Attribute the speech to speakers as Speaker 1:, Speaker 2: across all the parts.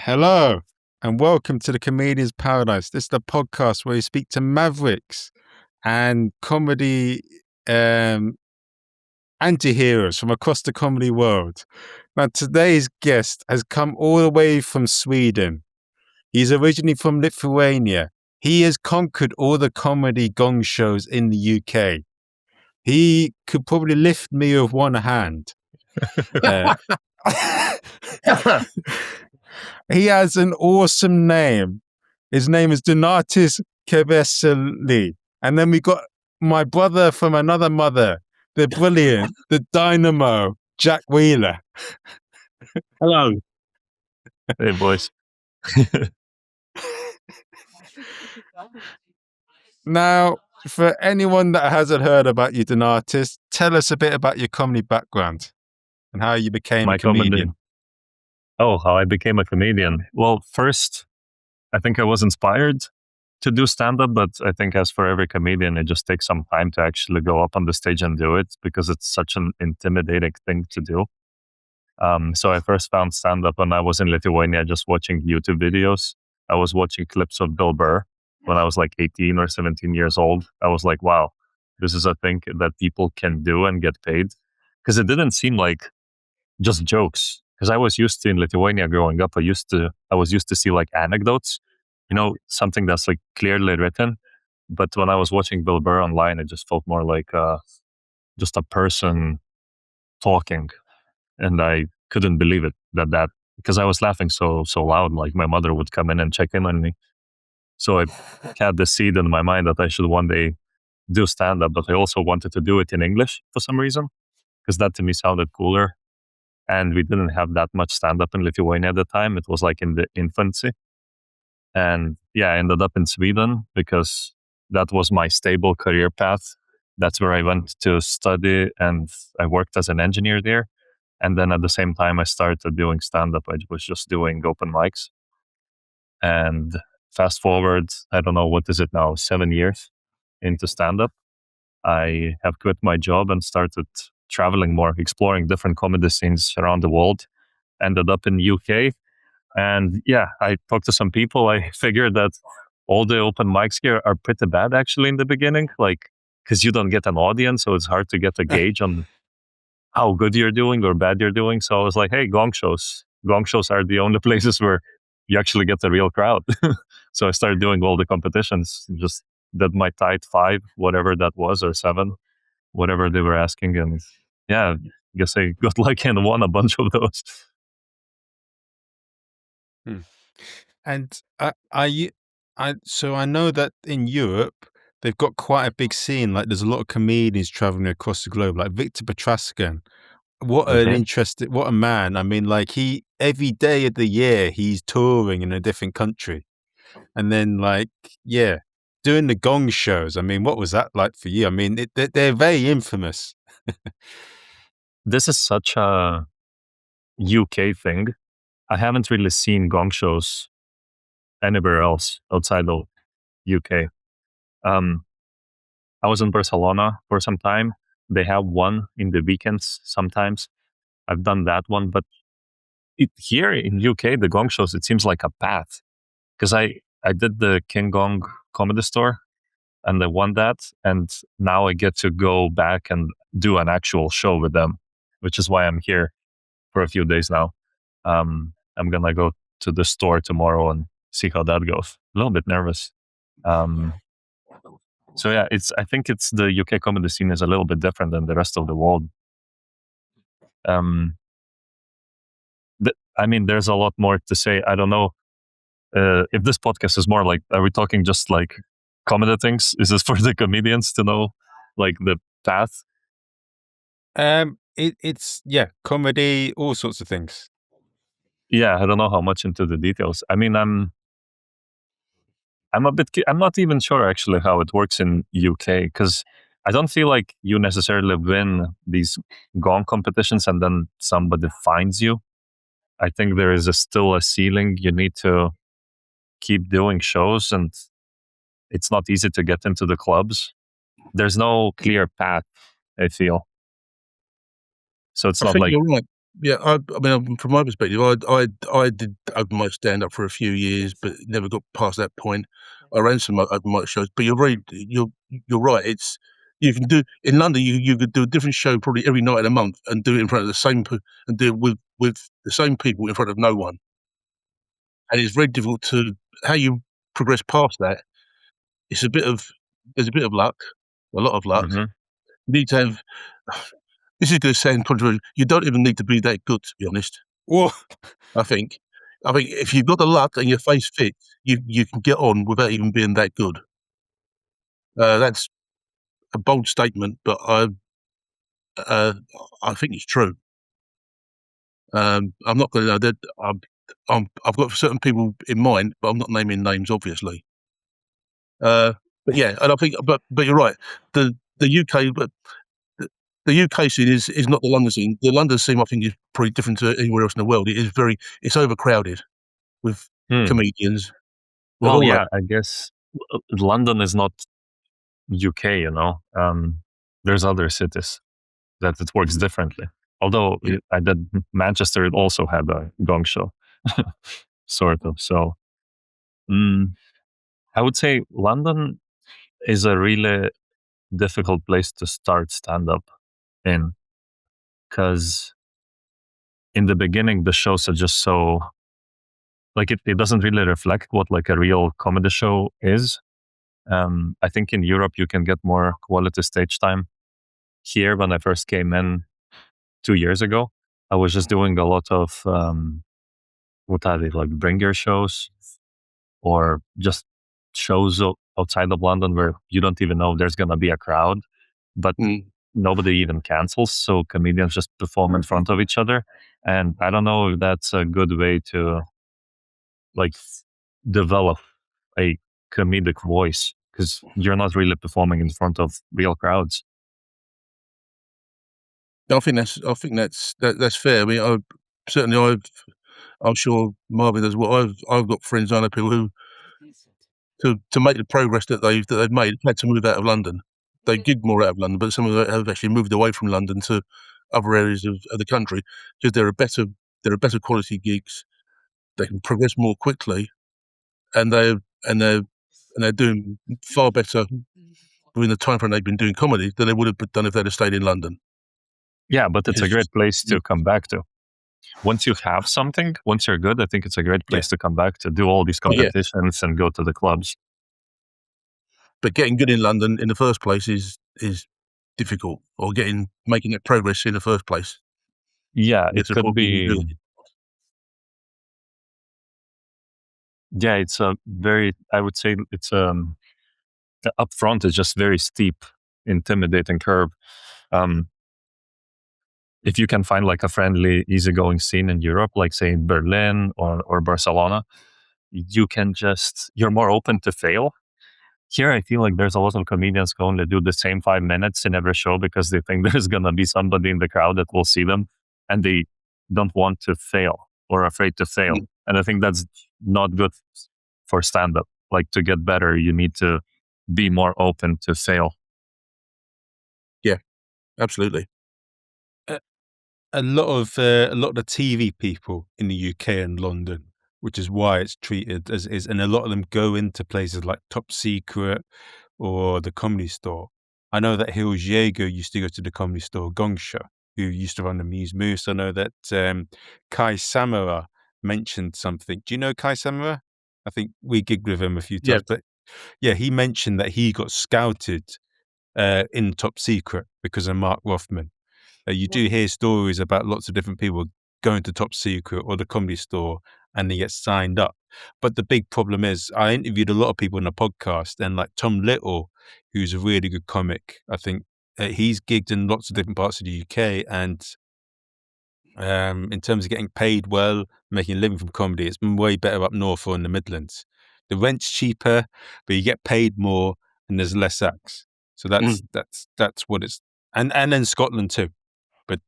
Speaker 1: Hello, and welcome to the Comedian's Paradise. This is the podcast where you speak to mavericks and comedy anti-heroes from across the comedy world. Now, today's guest has come all the way from Sweden. He's originally from Lithuania. He has conquered all the comedy Gong shows in the UK. He could probably lift me with one hand. He has an awesome name. His name is Donatis Kveselys. And then we got my brother from another mother, the brilliant, the dynamo, Jack Wheeler.
Speaker 2: Hello. Hey, boys.
Speaker 1: Now, for anyone that hasn't heard about you, Donatis, tell us a bit about your comedy background and how you became a comedian.
Speaker 2: How I became a comedian. Well, first, I think I was inspired to do stand-up, but I think as for every comedian, it just takes some time to actually go up on the stage and do it because it's such an intimidating thing to do. So I first found stand-up when I was in Lithuania, just watching YouTube videos. I was watching clips of Bill Burr when I was like 18 or 17 years old. I was like, wow, this is a thing that people can do and get paid. Because it didn't seem like just jokes. Because I was used to, in Lithuania growing up, I was used to see like anecdotes, something that's like clearly written. But when I was watching Bill Burr online, it just felt more like just a person talking. And I couldn't believe it that because I was laughing so loud, like my mother would come in and check in on me. So I had the seed in my mind that I should one day do stand-up, but I also wanted to do it in English for some reason, because that to me sounded cooler. And we didn't have that much stand-up in Lithuania at the time. It was like in the infancy. And yeah, I ended up in Sweden because that was my stable career path. That's where I went to study, and I worked as an engineer there. And then at the same time, I started doing stand-up. I was just doing open mics. And fast forward, I don't know, what is it now, 7 years into stand-up. I have quit my job and started traveling more, exploring different comedy scenes around the world. Ended up in UK. And yeah, I talked to some people. I figured that all the open mics here are pretty bad actually in the beginning, like, because you don't get an audience. So it's hard to get a gauge on how good you're doing or bad you're doing. So I was like, hey, Gong shows. Gong shows are the only places where you actually get the real crowd. So I started doing all the competitions, just did my tight 5, whatever that was, or 7, whatever they were asking. And yeah, I guess I got lucky and won a bunch of those.
Speaker 1: And so I know that in Europe, they've got quite a big scene. Like there's a lot of comedians traveling across the globe, like Victor Petrascan. What a man. I mean, like every day of the year, he's touring in a different country. And then doing the Gong shows. I mean, what was that like for you? I mean, they're very infamous.
Speaker 2: This is such a UK thing. I haven't really seen Gong shows anywhere else outside of UK. I was in Barcelona for some time. They have one in the weekends sometimes. I've done that one, but here in UK, the Gong shows, it seems like a path. Because I did the King Gong comedy store and I won that. And now I get to go back and do an actual show with them, which is why I'm here for a few days now. I'm going to go to the store tomorrow and see how that goes. A little bit nervous. So yeah, I think it's the UK comedy scene is a little bit different than the rest of the world. I mean, there's a lot more to say. I don't know if this podcast is more like, are we talking just like comedy things? Is this for the comedians to know like the path?
Speaker 1: It's comedy, all sorts of things.
Speaker 2: Yeah, I don't know how much into the details. I mean, I'm not even sure actually how it works in UK, because I don't feel like you necessarily win these Gong competitions and then somebody finds you. I think there is still a ceiling. You need to keep doing shows, and it's not easy to get into the clubs. There's no clear path, I feel. So it's not like...
Speaker 1: You're right.
Speaker 3: Yeah, I mean, from my perspective, I did open mic stand up for a few years, but never got past that point. I ran some open mic shows, but you're right. It's you can do in London. You could do a different show probably every night in a month and do it in front of the same and do it with the same people in front of no one. And it's very difficult to how you progress past that. It's a bit of there's a bit of luck, a lot of luck.
Speaker 2: Hmm.
Speaker 3: You need to have. This is going to sound controversial. You don't even need to be that good, to be honest.
Speaker 1: Whoa.
Speaker 3: I think. I think if you've got the luck and your face fits, you can get on without even being that good. That's a bold statement, but uh, I think it's true. I'm not going to. I've got certain people in mind, but I'm not naming names, obviously. But yeah, and I think, but you're right. The UK, but the UK scene is not the London scene. The London scene, I think, is pretty different to anywhere else in the world. It's overcrowded with
Speaker 2: Hmm.
Speaker 3: comedians. They're
Speaker 2: Well,
Speaker 3: all over.
Speaker 2: yeah, I guess London is not UK, there's other cities that it works differently. Although
Speaker 3: Yeah.
Speaker 2: I did Manchester, it also had a gong show, sort of. So mm, I would say London is a really difficult place to start stand up in because in the beginning the shows are just so like it doesn't really reflect what like a real comedy show is. I think in Europe you can get more quality stage time. Here, when I first came in 2 years ago, I was just doing a lot of what are they like bringer shows or just shows outside of London where you don't even know there's gonna be a crowd, but
Speaker 3: Mm.
Speaker 2: nobody even cancels, so comedians just perform in front of each other. And I don't know if that's a good way to like develop a comedic voice because you're not really performing in front of real crowds.
Speaker 3: I think that's fair. I mean, I'm sure Marvin as well. I've got friends. I know people who to make the progress that they've made had to move out of London. They gig more out of London, but some of them have actually moved away from London to other areas of the country because there are better quality gigs. They can progress more quickly, and they're doing far better within the time frame they've been doing comedy than they would have done if they'd have stayed in London.
Speaker 2: Yeah, but it's a
Speaker 3: Because
Speaker 2: great place
Speaker 3: yeah,
Speaker 2: to come back to. Once you have something, once you're good, I think it's a great
Speaker 3: yeah,
Speaker 2: place to come back to do all these
Speaker 3: oh yeah.
Speaker 2: competitions and go to the clubs.
Speaker 3: But getting good in London in the first place is difficult, or making that progress in the first place.
Speaker 2: Yeah,
Speaker 3: You get
Speaker 2: it
Speaker 3: to the
Speaker 2: could
Speaker 3: point where you
Speaker 2: be.
Speaker 3: can do it.
Speaker 2: Yeah, it's a very. I would say it's the upfront is just very steep, intimidating curve. Um, if you can find like a friendly, easygoing scene in Europe, like say in Berlin or Barcelona, you can just you're more open to fail. Here, I feel like there's a lot of comedians going to do the same 5 minutes in every show because they think there's going to be somebody in the crowd that will see them and they don't want to fail or afraid to fail.
Speaker 3: Mm,
Speaker 2: And I think that's not good for stand up. Like to get better, you need to be more open to fail.
Speaker 3: yeah, absolutely.
Speaker 1: Uh, a lot of the TV people in the UK and London, which is why it's treated as is, and a lot of them go into places like Top Secret or the Comedy Store. I know that Hills Jaeger used to go to the Comedy Store Gong Show, who used to run the Muse Moose. I know that Kai Samura mentioned something. Do you know Kai Samura? I think we gigged with him a few
Speaker 3: Yeah,
Speaker 1: times, but yeah, he mentioned that he got scouted in Top Secret because of Mark Rothman. You do hear stories about lots of different people going to Top Secret or the Comedy Store and they get signed up. But the big problem is, I interviewed a lot of people on the podcast, and like Tom Little, who's a really good comic, I think he's gigged in lots of different parts of the UK, and in terms of getting paid well, making a living from comedy, it's way better up north or in the Midlands. The rent's cheaper, but you get paid more, and there's less acts. So
Speaker 3: mm,
Speaker 1: that's what it's, and in Scotland too. But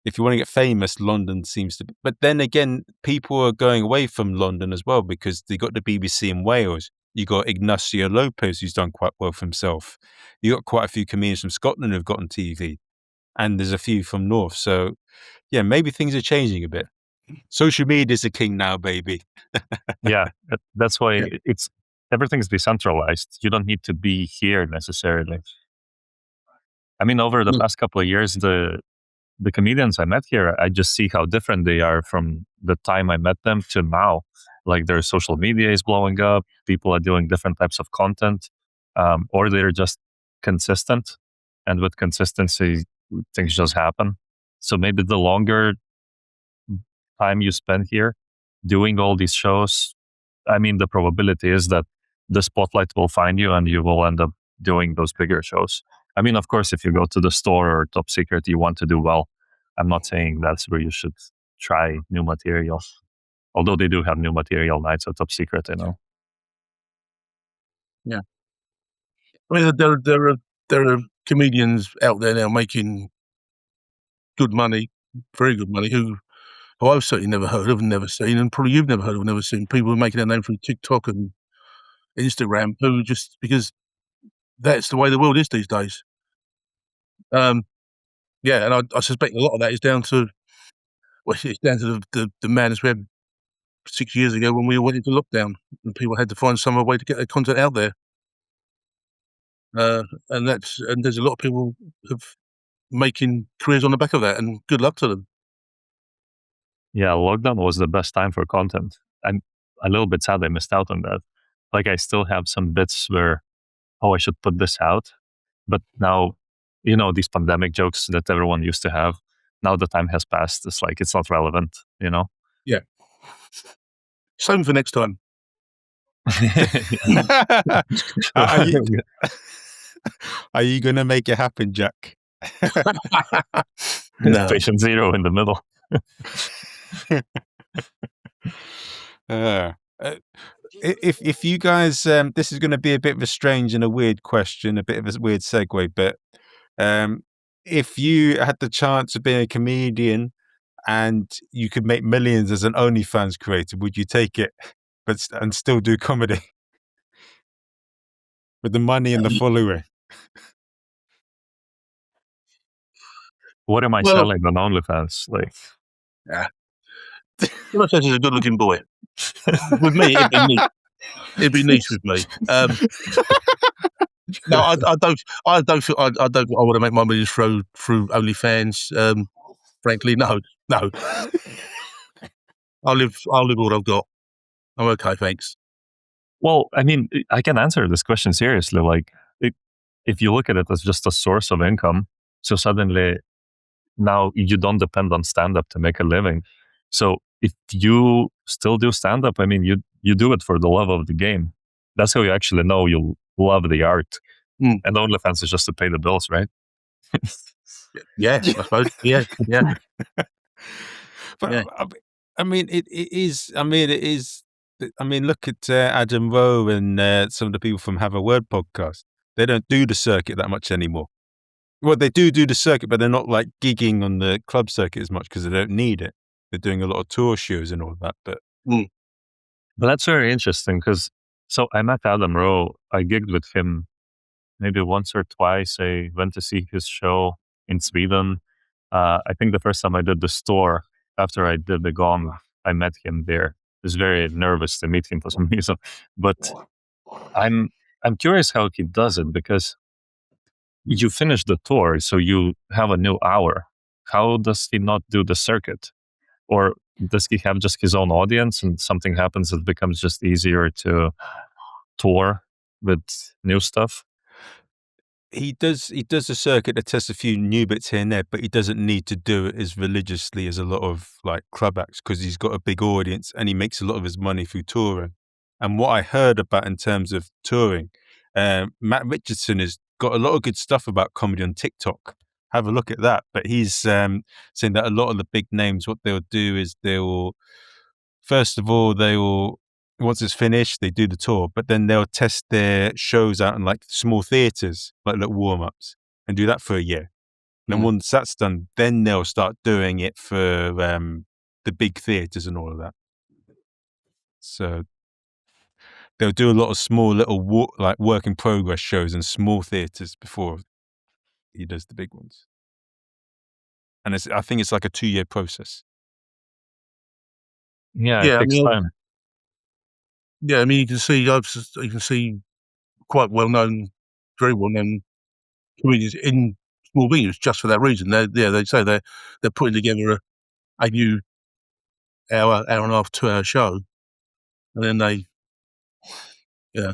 Speaker 1: if you want to get famous, London seems to be. But then again, people are going away from London as well because they got the BBC in Wales. You got Ignacio Lopez, who's done quite well for himself. You got quite a few comedians from Scotland who've got on TV. and there's a few from north. So yeah, maybe things are changing a bit. Social media is the king now, baby.
Speaker 2: Yeah, that's why
Speaker 3: Yeah.
Speaker 2: everything's decentralized. You don't need to be here necessarily. I mean, over the
Speaker 3: No.
Speaker 2: past couple of years, the comedians I met here, I just see how different they are from the time I met them to now. Like their social media is blowing up. People are doing different types of content, or they're just consistent. And with consistency, things just happen. So maybe the longer time you spend here doing all these shows, I mean, the probability is that the spotlight will find you and you will end up doing those bigger shows. I mean, of course, if you go to the store or top secret, you want to do well. I'm not saying that's where you should try new material, although they do have new material nights at top secret, you know.
Speaker 3: Yeah. I mean, there are comedians out there now making good money, very good money, who I've certainly never heard of and never seen, and probably you've never heard of and never seen. People who are making their name through TikTok and Instagram, who just because that's the way the world is these days. Yeah, and I suspect a lot of that is down to it's down to the madness we had 6 years ago when we all went into lockdown and people had to find some other way to get their content out there. And there's a lot of people of making careers on the back of that, and good luck to them.
Speaker 2: Yeah, lockdown was the best time for content. I'm a little bit sad I missed out on that. Like I still have some bits where, oh, I should put this out. But now, you know, these pandemic jokes that everyone used to have, now the time has passed. It's like, it's not relevant, you know?
Speaker 3: Yeah. Same for next time.
Speaker 1: Are you going to make it happen, Jack?
Speaker 3: No.
Speaker 2: Patient zero in the middle.
Speaker 1: If you guys, this is going to be a bit of a strange and a weird question, a bit of a weird segue, but if you had the chance of being a comedian and you could make millions as an OnlyFans creator, would you take it, and still do comedy with the money and the following?
Speaker 2: What am I
Speaker 3: Well,
Speaker 2: selling on OnlyFans? Like,
Speaker 3: yeah. Says he's a good-looking boy. With me, it'd be neat. It'd be niche with me. No, I don't feel I want to make my millions through OnlyFans. Frankly, no. I'll live what I've got. I'm okay, thanks.
Speaker 2: well, I mean, I can answer this question seriously. Like, if you look at it as just a source of income, so suddenly now you don't depend on stand-up to make a living. So if you still do stand-up, I mean, you do it for the love of the game. That's how you actually know you love the art. And OnlyFans is just to pay the bills, right?
Speaker 3: Yeah, I suppose. Yeah.
Speaker 1: But
Speaker 3: Yeah.
Speaker 1: I mean, it is. I mean, it is. I mean, look at Adam Rowe and some of the people from Have a Word podcast. They don't do the circuit that much anymore. Well, they do the circuit, but they're not like gigging on the club circuit as much because they don't need it. They're doing a lot of tour shows and all that. But
Speaker 2: that's very interesting because so I met Adam Rowe. I gigged with him maybe once or twice. I went to see his show in Sweden. I think the first time I did the store after I did the Gong, I met him there. I was very nervous to meet him for some reason, but I'm curious how he does it because you finish the tour, so you have a new hour. How does he not do the circuit? Or does he have just his own audience and something happens, it becomes just easier to tour with new stuff?
Speaker 1: he does a circuit that tests a few new bits here and there, but he doesn't need to do it as religiously as a lot of like club acts because he's got a big audience and he makes a lot of his money through touring. And what I heard about in terms of touring, Matt Richardson has got a lot of good stuff about comedy on TikTok. Have a look at that. But he's saying that a lot of the big names, what they'll do is first of all, once it's finished, they do the tour, but then they'll test their shows out in like small theatres, like little warm-ups, and do that for a year. And then once that's done, then they'll start doing it for the big theatres and all of that. So they'll do a lot of small little work in progress shows in small theatres before he does the big ones. and I think it's like a 2-year process.
Speaker 2: Yeah, it
Speaker 3: Yeah, I
Speaker 2: takes
Speaker 3: mean,
Speaker 2: time.
Speaker 3: yeah, I mean, you can see quite very well known comedians in small venues just for that reason. They say they're putting together a new hour and a half, 2-hour show, and then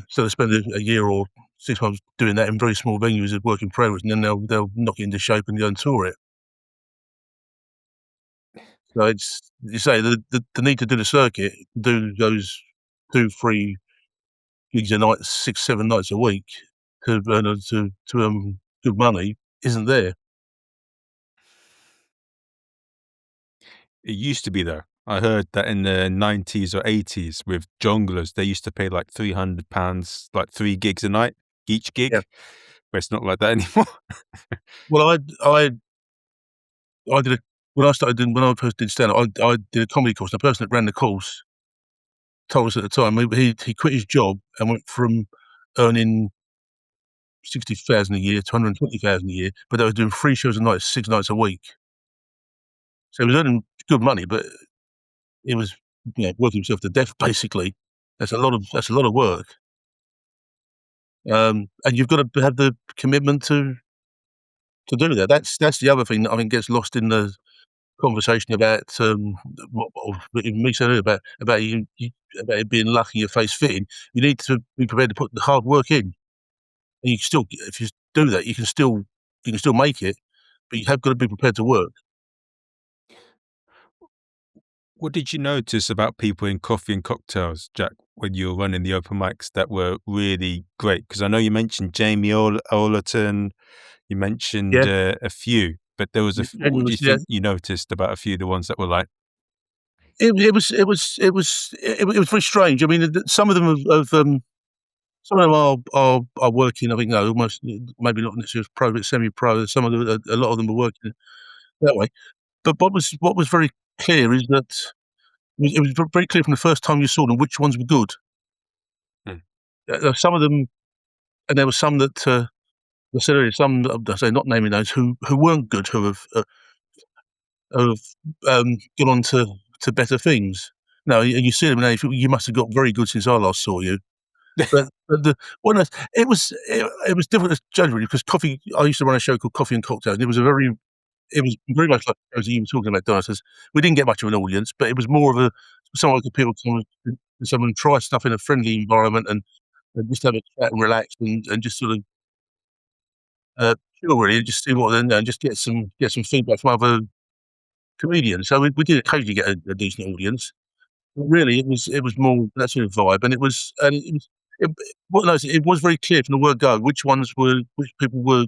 Speaker 3: so they spend a year or 6 months doing that in very small venues as work in progress, and then they'll knock it into shape and go and tour it. So it's, you say, the need to do the circuit, do those 2, 3 gigs a night, 6, 7 nights a week to earn good money isn't there.
Speaker 1: It used to be though. I heard that in the 90s or 80s with jonglers, they used to pay like £300, like 3 gigs a night, each
Speaker 3: Yeah.
Speaker 1: gig, but it's not like that anymore.
Speaker 3: Well, I did a when I first did stand-up, I did a comedy course. The person that ran the course told us at the time he quit his job and went from earning 60,000 a year to 120,000 a year, but they were doing 3 shows a night, 6 nights a week. So he was earning good money, but it was, working himself to death basically. That's a lot of work. And you've got to have the commitment to do that. That's the other thing that I think gets lost in the conversation about what me said earlier about about it being lucky your face fitting. You need to be prepared to put the hard work in, and you can still, if you do that, you can still make it, but you have got to be prepared to work.
Speaker 1: What did you notice about people in coffee and cocktails, Jack, when you were running the open mics that were really great? Because I know you mentioned Jamie Ollerton, you mentioned
Speaker 3: Yeah,
Speaker 1: a few, but there was
Speaker 3: and it
Speaker 1: what do
Speaker 3: was,
Speaker 1: you think you noticed about a few of the ones that were like,
Speaker 3: it was very strange. I mean, some of them some of them are working. I think almost maybe not necessarily pro, but semi-pro. Some of them, a lot of them are working that way. But what was very clear is that it was very clear from the first time you saw them which ones were good.
Speaker 1: hmm,
Speaker 3: Some of them, and there were some that I said earlier, some I say not naming those who weren't good, who have gone on to better things. No, you see them now. You must have got very good since I last saw you. But the one it was difficult to judge really because coffee. I used to run a show called Coffee and Cocktails. And it was very much like as you were talking about, Dinosaurs. We didn't get much of an audience, but it was more of someone could people someone try stuff in a friendly environment and just have a chat and relax and just sort of chill really, and just see what and just get some feedback from other comedians. So we did occasionally get a decent audience. But really, it was more that sort of vibe, and it was it, it was very clear from the word go which people were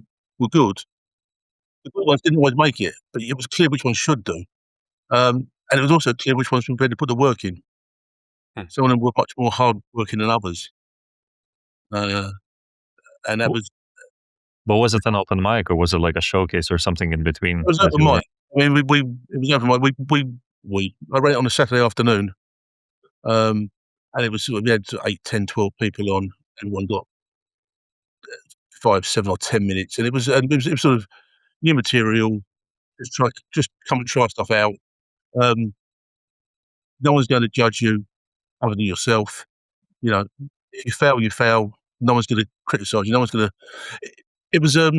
Speaker 3: good. The good ones didn't always make it, but it was clear which ones should do. And it was also clear which ones were prepared to put the work in.
Speaker 1: hmm.
Speaker 3: Some of them were much more hard working than others, uh, and that
Speaker 2: W-
Speaker 3: was
Speaker 2: But was it an open mic or was it like a showcase or something in between
Speaker 3: it was
Speaker 2: that
Speaker 3: open
Speaker 2: you were?
Speaker 3: mic. I mean, it was open mic. I ran it on a Saturday afternoon, and it was sort of, we had 8, 10, 12 people on. Everyone got 5, 7, or 10 minutes, and it was sort of new material. Just come and try stuff out. Um, no one's going to judge you other than yourself. You know, if you fail, you fail. No one's going to criticise you. No one's going to. It was it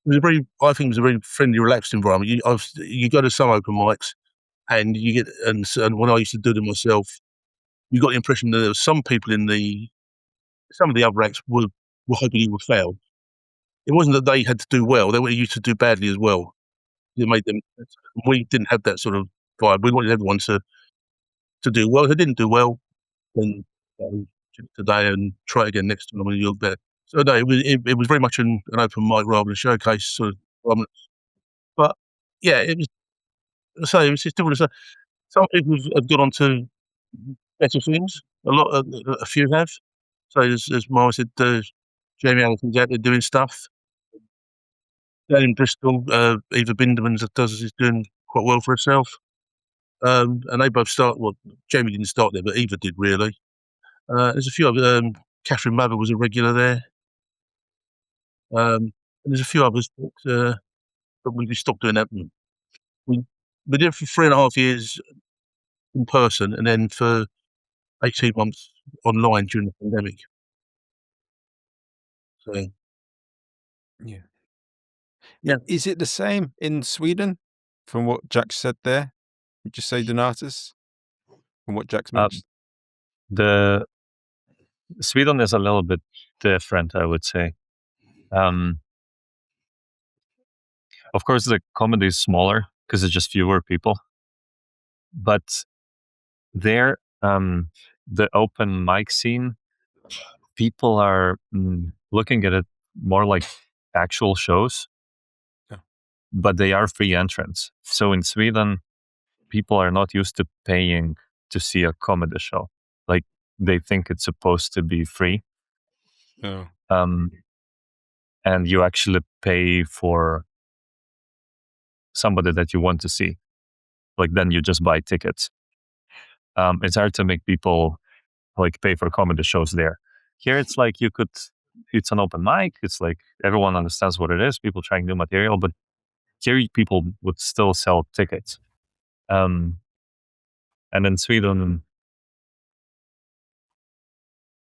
Speaker 3: was a very, I think it was a very friendly, relaxed environment. You go to some open mics and you get and when I used to do them myself, you got the impression that there were some people some of the other acts were hoping you would fail. It wasn't that they had to do well; they wanted you to do badly as well. It made them. We didn't have that sort of vibe. We wanted everyone to do well. If they didn't do well, then today and try again next time when you're better. So no, it was very much an open mic rather than a showcase sort of environment. But yeah, it was. So it was just different. So some people have got on to better things. A few have. So as Mara said, Jamie Allison's out there doing stuff. Down in Bristol, Eva Binderman is doing quite well for herself. And they both start. Well, Jamie didn't start there, but Eva did really. There's a few of Catherine Mather was a regular there. And there's a few others, but we stopped doing that we did it for 3.5 years in person, and then for 18 months online during the pandemic. So
Speaker 1: Yeah.
Speaker 3: Yeah.
Speaker 1: Is it the same in Sweden from what Jack said there? Would you say, Donatus, from what Jack's mentioned?
Speaker 2: The Sweden is a little bit different, I would say. Of course, the comedy is smaller because it's just fewer people. But there, the open mic scene, people are looking at it more like actual shows,
Speaker 1: Yeah.
Speaker 2: but they are free entrance. So in Sweden, people are not used to paying to see a comedy show. Like they think it's supposed to be free.
Speaker 1: Oh.
Speaker 2: And you actually pay for somebody that you want to see. Like then you just buy tickets. It's hard to make people like pay for comedy shows there. Here it's like it's an open mic. It's like everyone understands what it is. People trying new material, but here people would still sell tickets. And in Sweden,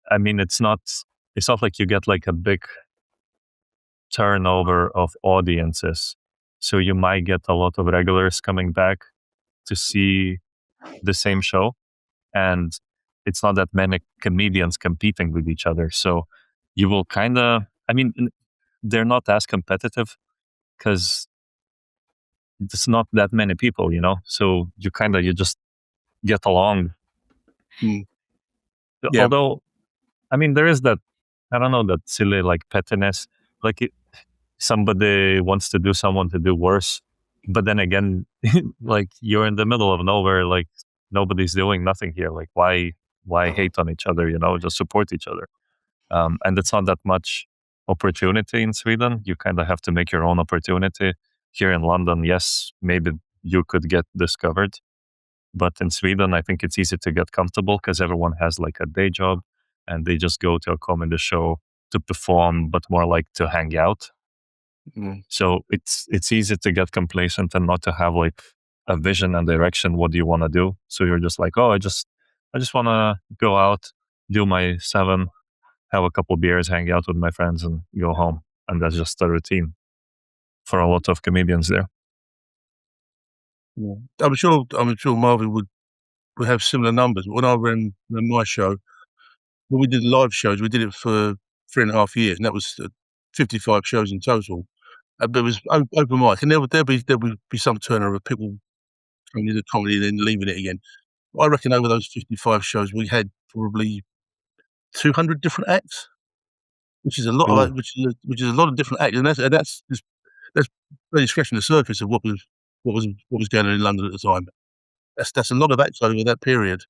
Speaker 2: I mean, it's not like you get like a big turnover of audiences. So you might get a lot of regulars coming back to see the same show, and it's not that many comedians competing with each other. So you will kind of, I mean, they're not as competitive because it's not that many people, you know? So you just get along.
Speaker 3: Yeah.
Speaker 2: Although, I mean, there is that, I don't know, that silly like pettiness. Like somebody wants to do someone to do worse. But then again, like you're in the middle of nowhere, like nobody's doing nothing here. Like why hate on each other, you know, just support each other. And it's not that much opportunity in Sweden. You kind of have to make your own opportunity. Here in London, yes, maybe you could get discovered. But in Sweden, I think it's easy to get comfortable because everyone has like a day job and they just go to a comedy show to perform, but more like to hang out. So it's easy to get complacent and not to have like a vision and direction. What do you want to do? So you're just like, oh, I just want to go out, do my 7, have a couple beers, hang out with my friends, and go home. And that's just a routine for a lot of comedians there.
Speaker 3: Yeah. I'm sure Marvin would have similar numbers. When I ran my show, when we did live shows, we did it for 3.5 years, and that was 55 shows in total. But it was open mic, and there'll be some turnover of people coming into comedy and then leaving it again. I reckon over those 55 shows, we had probably 200 different acts, which is a lot of which is a lot of different acts, and that's really scratching the surface of what was going on in London at the time. That's a lot of acts over that period.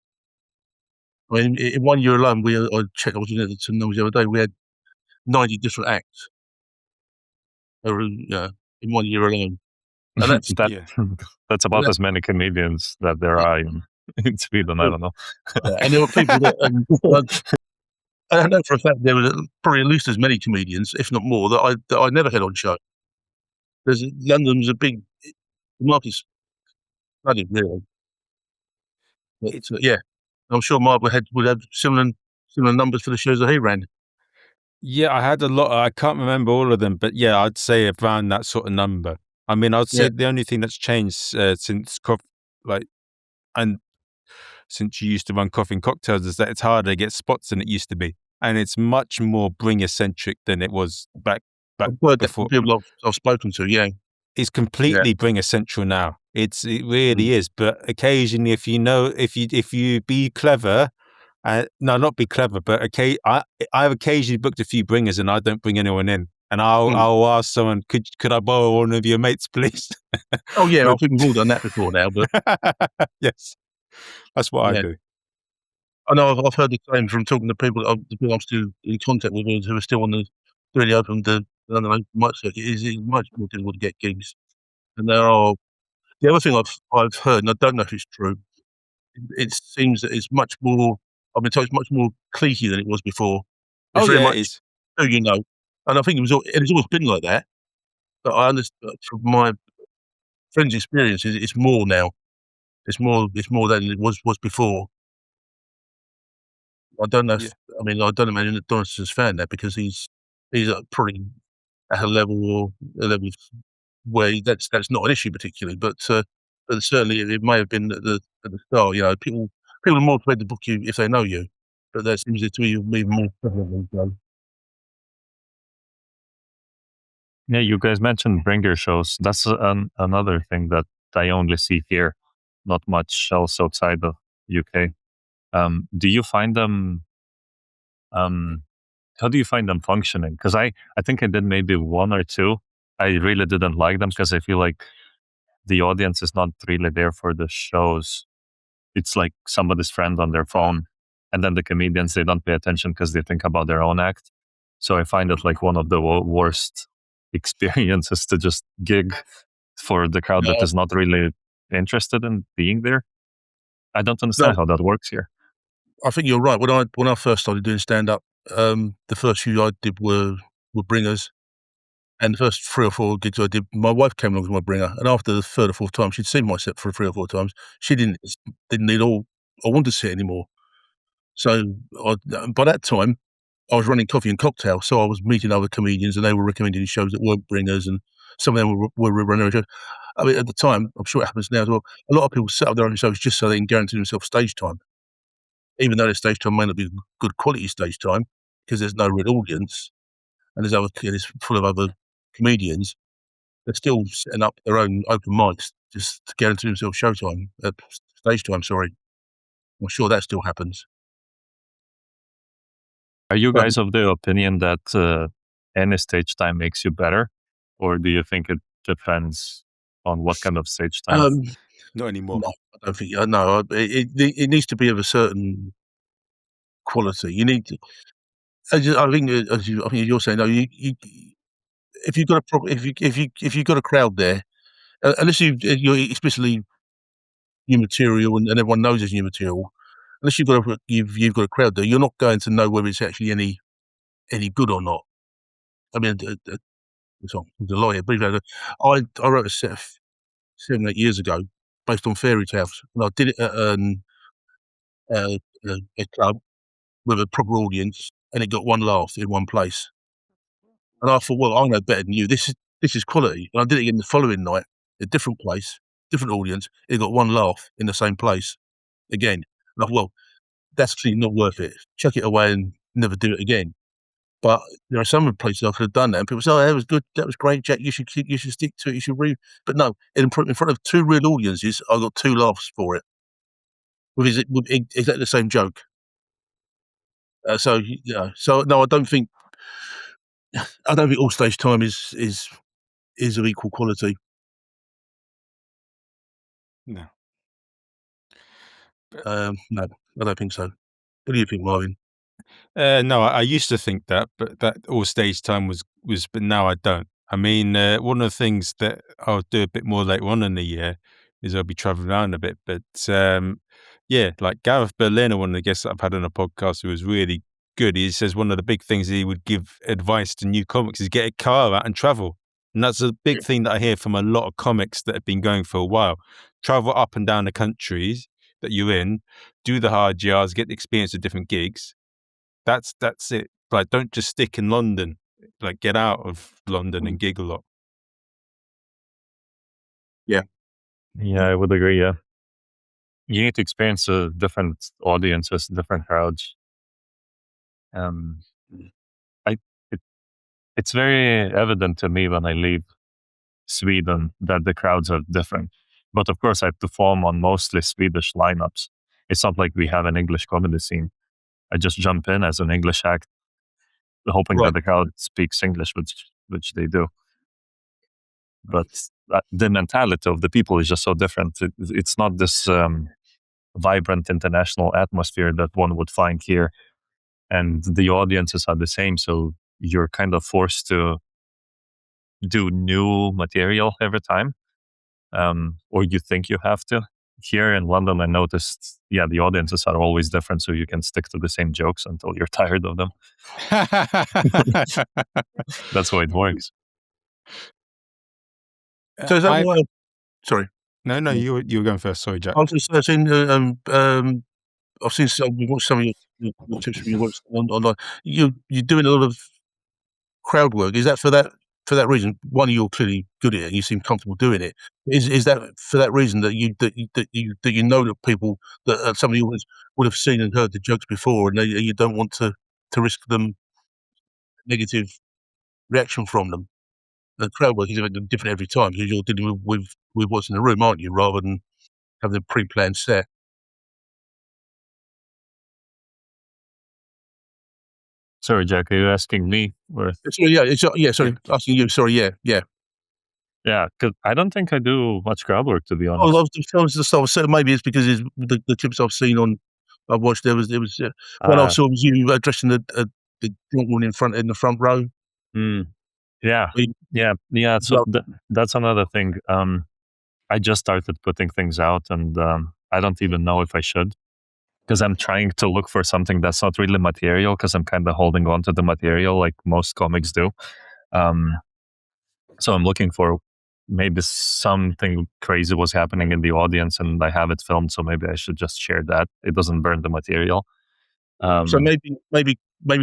Speaker 3: I mean, in 1 year alone, I checked. I was looking at some numbers the other day. We had 90 different acts in 1 year alone, and that's
Speaker 2: that's about as many comedians that there are in Sweden. I don't know.
Speaker 3: And there were people that. I know for a fact there were probably at least as many comedians, if not more, that I never had on show. London's a big market's flooded, really. But, I'm sure Mark would have similar numbers for the shows that he ran.
Speaker 1: Yeah, I had a lot. I can't remember all of them, but yeah, I'd say around that sort of number. I mean, I'd say the only thing that's changed since since you used to run Coffee and Cocktails is that it's harder to get spots than it used to be, and it's much more bringer centric than it was back before.
Speaker 3: People I've spoken to,
Speaker 1: it's completely bringer central now. It really is. But occasionally, if you be clever. No, not be clever, but I've occasionally booked a few bringers and I don't bring anyone in. And I'll ask someone, could I borrow one of your mates, please?
Speaker 3: Oh, yeah, I think we've all done that before now. But
Speaker 1: yes, that's what I do.
Speaker 3: I know I've heard the same from talking to people I'm still in contact with who are still on the really open the mic circuit. It's much more difficult to get gigs. And the other thing I've heard, and I don't know if it's true, it seems that it's much more. I've been told it's much more cliquey than it was before. It's very much
Speaker 1: it is.
Speaker 3: who you know, and I think it's always been like that. But I understand from my friends' experience. It's more now. It's more than it was before. I don't know.
Speaker 1: Yeah.
Speaker 3: I don't imagine that Donaldson's found that because he's probably at a level where that's not an issue particularly. But certainly it may have been at the start. People are more prepared to book you if they know you. But that seems to be even more prevalent these days.
Speaker 2: Yeah, you guys mentioned bringer shows. That's another thing that I only see here, not much else outside of UK. Do you find them? How do you find them functioning? Because I think I did maybe one or two. I really didn't like them because I feel like the audience is not really there for the shows. It's like somebody's friend on their phone, and then the comedians, they don't pay attention because they think about their own act. So I find it like one of the worst experiences to just gig for the crowd that is not really interested in being there. I don't understand how that works here.
Speaker 3: I think you're right. When I first started doing stand up, the first few I did were bringers, and the first 3 or 4 gigs I did, my wife came along as my bringer, and after the third or fourth time, she'd seen my set for 3 or 4 times. She didn't need all I wanted to see it anymore. So by that time, I was running Coffee and Cocktail, so I was meeting other comedians, and they were recommending shows that weren't bringers, and some of them were running shows. I mean, at the time, I'm sure it happens now as well. A lot of people set up their own shows just so they can guarantee themselves stage time, even though their stage time may not be good quality stage time because there's no real audience and it's full of other comedians. They're still setting up their own open mics just to guarantee themselves showtime, stage time. Sorry, I'm sure that still happens.
Speaker 2: Are you
Speaker 3: But
Speaker 2: guys of the opinion that any stage time makes you better, or do you think it depends on what kind of stage time?
Speaker 1: Not anymore.
Speaker 3: no, I don't think. No, it needs to be of a certain quality. You need to. I think you're saying, no, you if you've got if you've got a crowd there, unless you're explicitly new material and everyone knows it's new material, unless you've got a crowd there, you're not going to know whether it's actually any good or not. I mean, sorry, the lawyer, I wrote a set 7, 8 years ago based on fairy tales, and I did it at a club with a proper audience, and it got 1 laugh in 1 place. And I thought, well, I know better than you. This is quality. And I did it again the following night, a different place, different audience. It got 1 laugh in the same place again. And I thought, well, that's clearly not worth it. Chuck it away and never do it again. But there are some places I could have done that, and people say, "Oh, that was good. That was great, Jack. You should stick to it. You should read." But no, in front of 2 real audiences, I got 2 laughs for it with exactly the same joke. So no, I don't think all stage time is of equal quality.
Speaker 1: No.
Speaker 3: No, I don't think so. What do you think, Marvin?
Speaker 1: No, I used to think that, but that all stage time was, but now I don't. I mean, one of the things that I'll do a bit more later on in the year is I'll be traveling around a bit. But yeah, like Gareth Berliner, one of the guests that I've had on a podcast who was really good. He says one of the big things he would give advice to new comics is get a car out and travel. And that's a big thing that I hear from a lot of comics that have been going for a while. Travel up and down the countries that you're in, do the hard yards, get the experience of different gigs. That's it. Like, don't just stick in London. Like, get out of London and gig a lot.
Speaker 2: Yeah, I would agree. Yeah, you need to experience different audiences, different crowds. It's very evident to me when I leave Sweden that the crowds are different. But of course, I perform on mostly Swedish lineups. It's not like we have an English comedy scene. I just jump in as an English act, hoping
Speaker 3: Right.
Speaker 2: that the crowd speaks English, which they do. But the mentality of the people is just so different. It's not this vibrant international atmosphere that one would find here. And the audiences are the same. So you're kind of forced to do new material every time, or you think you have to. Here in London, I noticed, the audiences are always different, so you can stick to the same jokes until you're tired of them. That's how it works.
Speaker 3: So is that why? Sorry.
Speaker 1: No,
Speaker 3: Yeah.
Speaker 1: you were going first. Sorry, Jack.
Speaker 3: I've seen some of your tips from your work online. You're doing a lot of crowd work. Is that for that reason? One, you're clearly good at it and you seem comfortable doing it. Is that for that reason that you know that people that some of the audience would have seen and heard the jokes before, and you don't want to risk them negative reaction from them? The crowd work is different every time because you're dealing with what's in the room, aren't you? Rather than having a pre-planned set.
Speaker 2: Sorry, Jack, are you asking me? Or
Speaker 3: Sorry, sorry, asking you. Sorry, yeah.
Speaker 2: yeah, because I don't think I do much crowd work, to be
Speaker 3: Oh,
Speaker 2: honest.
Speaker 3: I was just so maybe it's because the clips I've watched. There was one I saw was you addressing the drunk woman in the front row.
Speaker 2: Yeah,
Speaker 3: We-
Speaker 2: yeah. So
Speaker 3: Well,
Speaker 2: that's another thing. I just started putting things out, and I don't even know if I should, because I'm trying to look for something that's not really material, because I'm kind of holding on to the material like most comics do. So I'm looking for maybe something crazy was happening in the audience, and I have it filmed. So maybe I should just share that. It doesn't burn the material.
Speaker 3: so maybe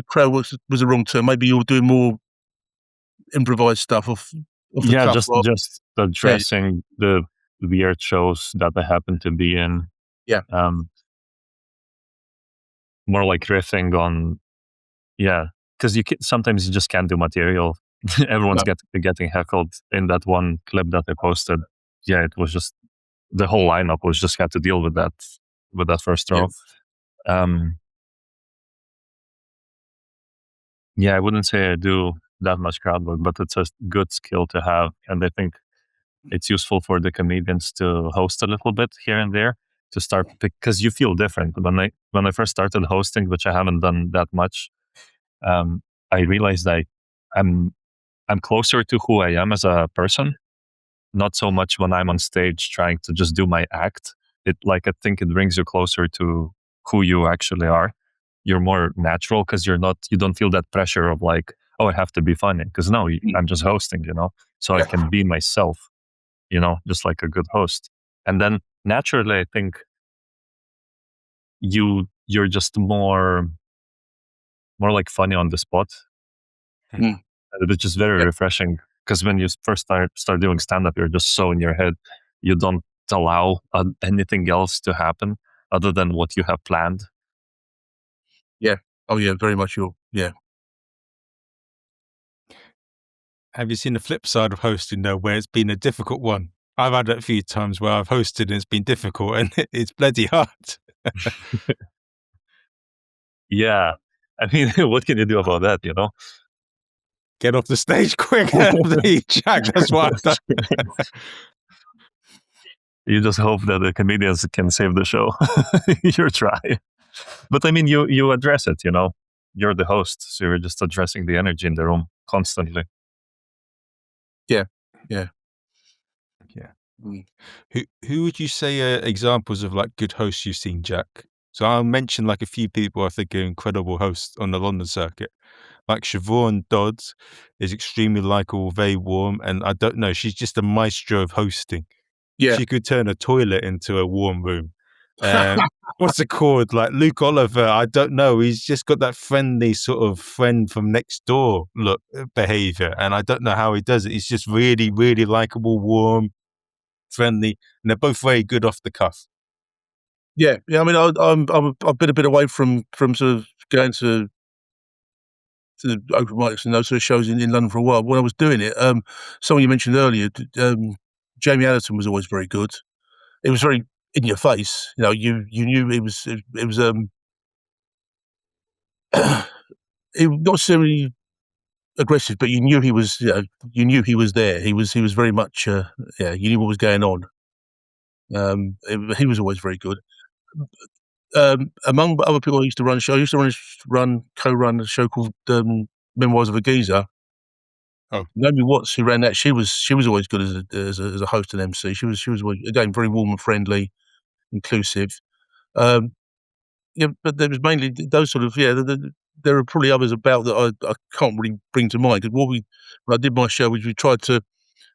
Speaker 3: crowd was the wrong term. Maybe you're doing more improvised stuff off the
Speaker 2: Yeah,
Speaker 3: cuff.
Speaker 2: just
Speaker 3: Yeah,
Speaker 2: addressing the weird shows that I happen to be in.
Speaker 3: yeah,
Speaker 2: More like riffing on, yeah, because sometimes you just can't do material. Everyone's
Speaker 3: no,
Speaker 2: getting heckled in that one clip that I posted. Yeah, it was just the whole lineup was just had to deal with that first
Speaker 3: yeah,
Speaker 2: row. Yeah, I wouldn't say I do that much crowd work, but it's a good skill to have, and I think it's useful for the comedians to host a little bit here and there to start, because you feel different. When I first started hosting, which I haven't done that much, I realized I'm closer to who I am as a person, not so much when I'm on stage trying to just do my act. I think it brings you closer to who you actually are. You're more natural because you don't feel that pressure of like, oh, I have to be funny, because no, I'm just hosting, so I
Speaker 3: yeah,
Speaker 2: can be myself, just like a good host. And then naturally, I think you're just more like funny on the spot,
Speaker 3: mm,
Speaker 2: which is very
Speaker 3: yeah,
Speaker 2: refreshing. Because when you first start doing stand up, you're just so in your head, you don't allow anything else to happen other than what you have planned.
Speaker 3: yeah. Oh, yeah, very much. Yeah.
Speaker 1: Have you seen the flip side of hosting though, where it's been a difficult one? I've had it a few times where I've hosted and it's been difficult, and it's bloody hard.
Speaker 2: Yeah, I mean, what can you do about that?
Speaker 1: Get off the stage quick, Jack. That's what I've done.
Speaker 2: You just hope that the comedians can save the show. You're trying, but I mean, you address it. You're the host, so you're just addressing the energy in the room constantly.
Speaker 3: Yeah.
Speaker 1: Yeah.
Speaker 3: Mm.
Speaker 1: Who would you say are examples of like good hosts you've seen, Jack? So I'll mention like a few people I think are incredible hosts on the London circuit. Like Siobhan Dodd is extremely likable, very warm, and I don't know, she's just a maestro of hosting.
Speaker 3: Yeah.
Speaker 1: She could turn a toilet into a warm room. What's it called? Like Luke Oliver, I don't know. He's just got that friendly sort of friend from next door behavior, and I don't know how he does it. He's just really, really likable, warm, friendly, and they're both very good off the cuff.
Speaker 3: Yeah. I mean, I've been a bit away from sort of going to open mics and those sort of shows in London for a while. When I was doing it, someone you mentioned earlier, Jamie Allerton was always very good. It was very in your face. You knew it was it not necessarily aggressive, but you knew he was there. He was very much you knew what was going on. He was always very good. Among other people I used to run a show, I used to co-run a show called Memoirs of a Geezer.
Speaker 1: Oh.
Speaker 3: Naomi Watts, who ran that, she was always good as a host and MC. She was always, again, very warm and friendly, inclusive. Yeah, but there was mainly those sort of there are probably others about that I can't really bring to mind, because when I did my show, we tried to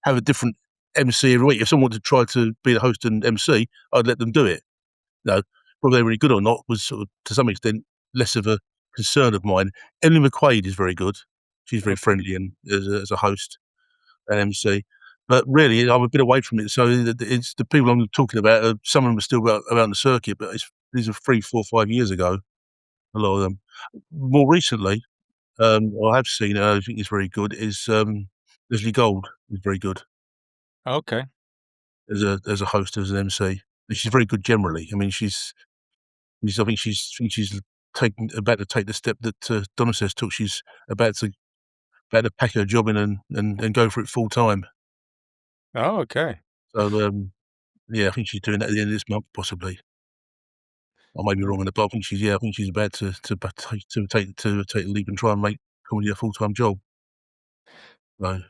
Speaker 3: have a different MC every week. If someone wanted to try to be the host and MC, I'd let them do it. No, whether they're really good or not was sort of, to some extent, less of a concern of mine. Emily McQuaid is very good. She's very friendly and as a host and MC. But really, I'm a bit away from it. So it's the people I'm talking about. Some of them are still around the circuit, but these are 3, 4, 5 years ago. A lot of them. More recently, I have seen. I think is very good. Is Leslie Gold is very good
Speaker 1: Okay.
Speaker 3: as a host, as an MC. And she's very good generally. I mean, I think she's about to take the step that Donna says took. She's about to pack her job in and go for it full time.
Speaker 1: Oh, okay.
Speaker 3: So yeah, I think she's doing that at the end of this month, possibly. I may be wrong on the but I think she's about to take the leap and try and make comedy a full time job. So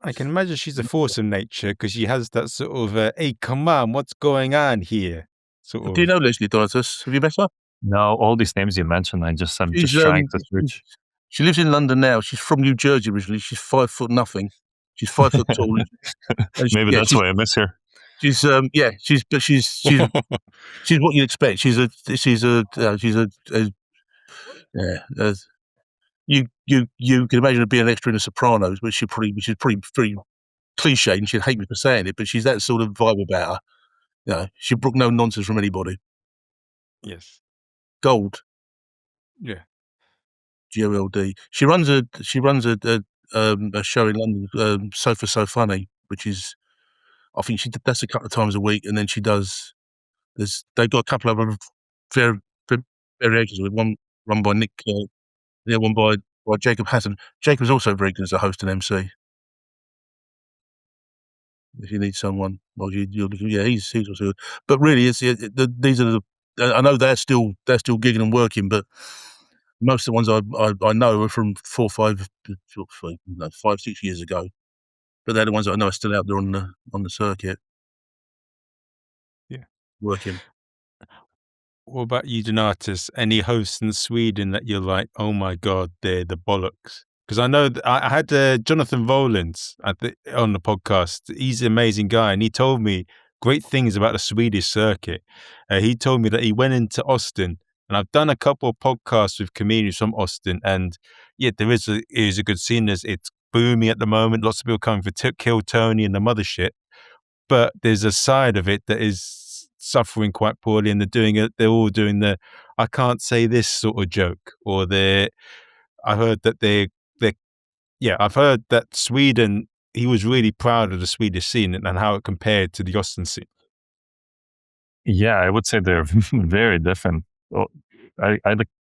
Speaker 1: I can imagine she's a force of nature because she has that sort of, hey, come on, what's going on here? Sort
Speaker 3: do you
Speaker 1: of.
Speaker 3: know Leslie Donatus? Have you met her?
Speaker 2: No, all these names you mentioned, I'm just
Speaker 3: She's
Speaker 2: trying to search.
Speaker 3: she lives in London now. She's from New Jersey originally. She's 5 foot nothing. She's 5 foot tall. And
Speaker 2: Maybe that's why I miss her.
Speaker 3: she's what you'd expect. You can imagine her being an extra in The Sopranos, which is pretty very cliche, and she'd hate me for saying it, but she's that sort of vibe about her. You know, she brook no nonsense from anybody.
Speaker 1: Yes.
Speaker 3: Gold,
Speaker 1: Yeah.
Speaker 3: GOLD. She runs a show in London, Sofa So Funny, which is, I think that's a couple of times a week, and then she does. They've got a couple of other variations of it. One run by Nick, the other one by Jacob Hatton. Jacob's also very good as a host and MC. If you need someone, well, he's also good. But really, these are I know they're still gigging and working, but most of the ones I know are from 4, 5, 5, 6 years ago. But they're the ones that I know are still out there on the circuit.
Speaker 1: Yeah.
Speaker 3: Working.
Speaker 1: What about you, Donatus? Any hosts in Sweden that you're like, oh my God, they're the bollocks? Because I know I had Jonathan Volins on the podcast. He's an amazing guy, and he told me great things about the Swedish circuit. He told me that he went into Austin, and I've done a couple of podcasts with comedians from Austin, and yeah, there is a good scene. It's booming at the moment. Lots of people coming for Kill Tony and the mothership, but there's a side of it that is suffering quite poorly, and they're all doing the I can't say this sort of joke, or I heard that I've heard that Sweden, he was really proud of the Swedish scene and how it compared to the Austin scene.
Speaker 2: Yeah, I would say they're very different. Well, I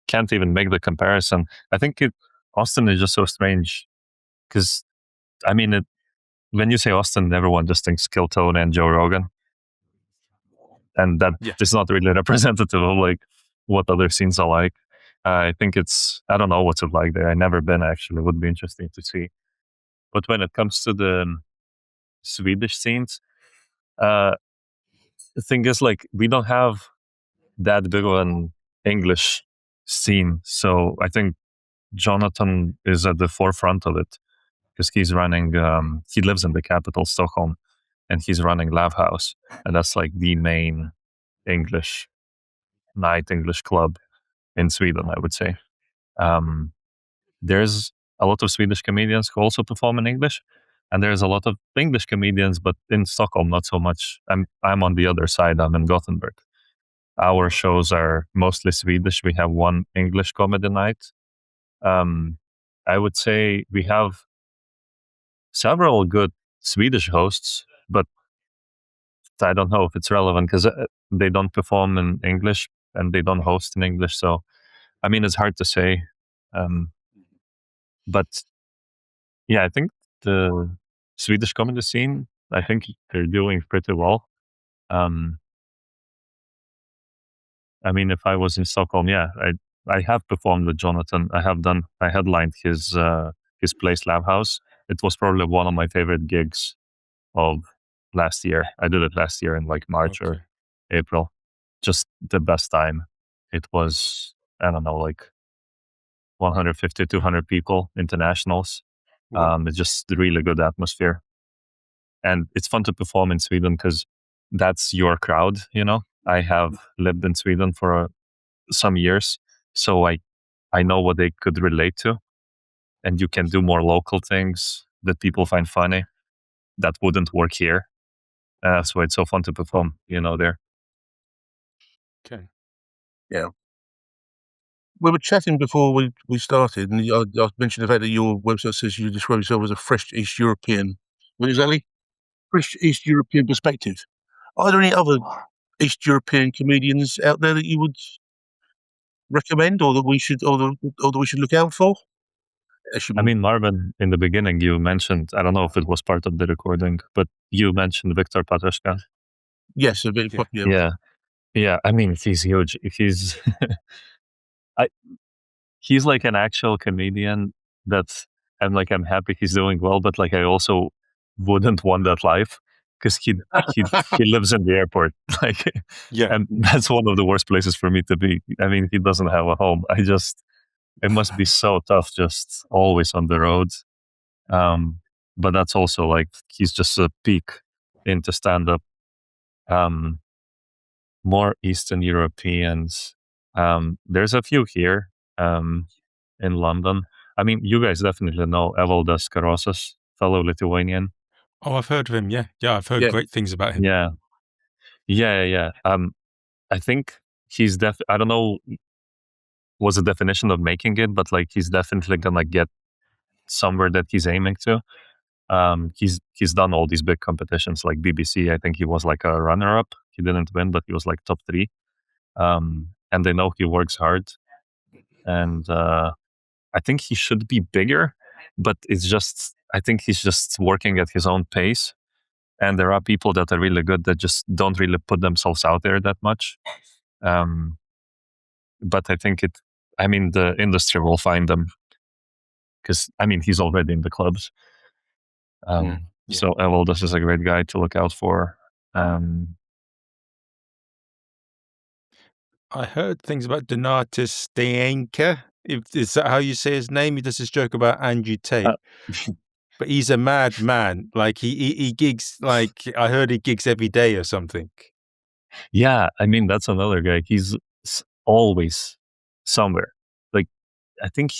Speaker 2: can't even make the comparison. I think Austin is just so strange because, I mean, when you say Austin, everyone just thinks Kill Tony and Joe Rogan. And that is not really representative of like what other scenes are like. I think I don't know what's it like there. I've never been actually. It would be interesting to see. But when it comes to the Swedish scenes, the thing is like we don't have that big of an English scene. So I think Jonathan is at the forefront of it because he's running, he lives in the capital, Stockholm, and he's running Lav House. And that's like the main English club in Sweden, I would say. There's a lot of Swedish comedians who also perform in English, and there's a lot of English comedians, but in Stockholm, not so much. I'm on the other side. I'm in Gothenburg. Our shows are mostly Swedish. We have one English comedy night. I would say we have several good Swedish hosts, but I don't know if it's relevant because they don't perform in English and they don't host in English. So, I mean, it's hard to say. But yeah, I think the Swedish comedy scene, I think they're doing pretty well. I mean, if I was in Stockholm, yeah, I have performed with Jonathan. I headlined his place, Lab House. It was probably one of my favorite gigs of last year. I did it last year in like March or April. Just the best time. It was, I don't know, like 150, 200 people, internationals. It's just really good atmosphere. And it's fun to perform in Sweden because that's your crowd, you know. I have lived in Sweden for some years, so I know what they could relate to, and you can do more local things that people find funny that wouldn't work here. That's why it's so fun to perform, you know, there.
Speaker 1: Okay.
Speaker 3: Yeah. We were chatting before we started, and I mentioned the fact that your website says you describe yourself as a fresh East European. What exactly? Fresh East European perspective. Are there any other East European comedians out there that you would recommend, or that we should look out for?
Speaker 2: I mean, Marvin, in the beginning, you mentioned, I don't know if it was part of the recording, but you mentioned Victor Patoshka.
Speaker 3: Yes, a bit.
Speaker 2: Yeah. Yeah. I mean, he's huge. He's like an actual comedian that I'm happy he's doing well, but like, I also wouldn't want that life because he lives in the airport. Like,
Speaker 1: Yeah.
Speaker 2: and that's one of the worst places for me to be. I mean, he doesn't have a home. It must be so tough, just always on the road. But that's also like, he's just a peak into stand up. More Eastern Europeans. There's a few here in London. I mean, you guys definitely know Evaldas Karosas, fellow Lithuanian.
Speaker 1: Oh, I've heard of him. Yeah. Yeah. I've heard great things about him.
Speaker 2: Yeah. I think he's I don't know what's the definition of making it, but like, he's definitely gonna get somewhere that he's aiming to. He's done all these big competitions like BBC. I think he was like a runner-up. He didn't win, but he was like top 3. And they know he works hard. And I think he should be bigger, but I think he's just working at his own pace. And there are people that are really good that just don't really put themselves out there that much. But I think the industry will find them because, I mean, he's already in the clubs. So Evaldas is a great guy to look out for.
Speaker 1: I heard things about Donatas Stajenka. Is that how you say his name? He does this joke about Andrew Tate. But he's a mad man. Like he gigs, like I heard he gigs every day or something.
Speaker 2: Yeah, I mean, that's another guy. He's always somewhere. Like, I think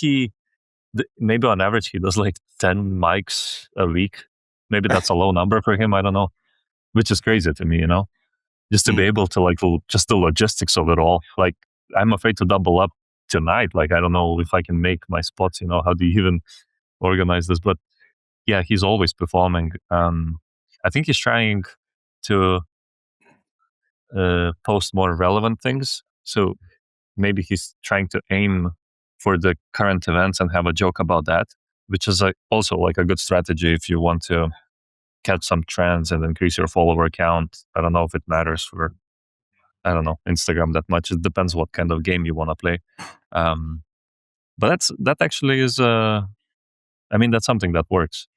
Speaker 2: maybe on average he does like 10 mics a week. Maybe that's a low number for him. I don't know, which is crazy to me, you know, just to be able to like just the logistics of it all. Like, I'm afraid to double up tonight. Like, I don't know if I can make my spots, you know, how do you even organize this? But yeah, he's always performing. I think he's trying to post more relevant things. So maybe he's trying to aim for the current events and have a joke about that, which is also like a good strategy if you want to catch some trends and increase your follower count. I don't know if it matters for, I don't know, Instagram that much. It depends what kind of game you want to play. But that actually is, I mean, that's something that works.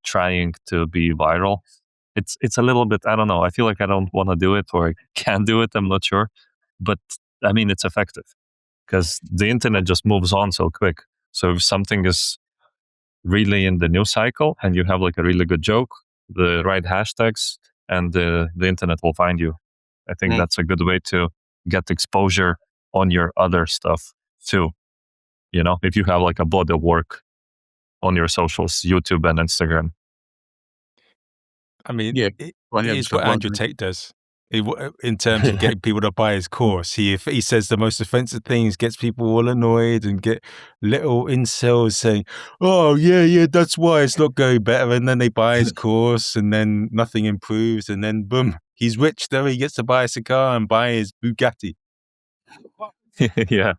Speaker 2: Trying to be viral. It's a little bit, I don't know. I feel like I don't want to do it, or I can't do it. I'm not sure. But I mean, it's effective because the internet just moves on so quick. So if something is really in the news cycle and you have like a really good joke, the right hashtags, and the internet will find you. I think that's a good way to get exposure on your other stuff too. You know, if you have like a body of work on your socials, YouTube and Instagram.
Speaker 1: I mean, it is what Andrew Tate does. In terms of getting people to buy his course, he says the most offensive things, gets people all annoyed, and get little incels saying, "Oh yeah, that's why it's not going better." And then they buy his course, and then nothing improves, and then boom, he's rich. Though he gets to buy us a car and buy his Bugatti.
Speaker 2: Yeah.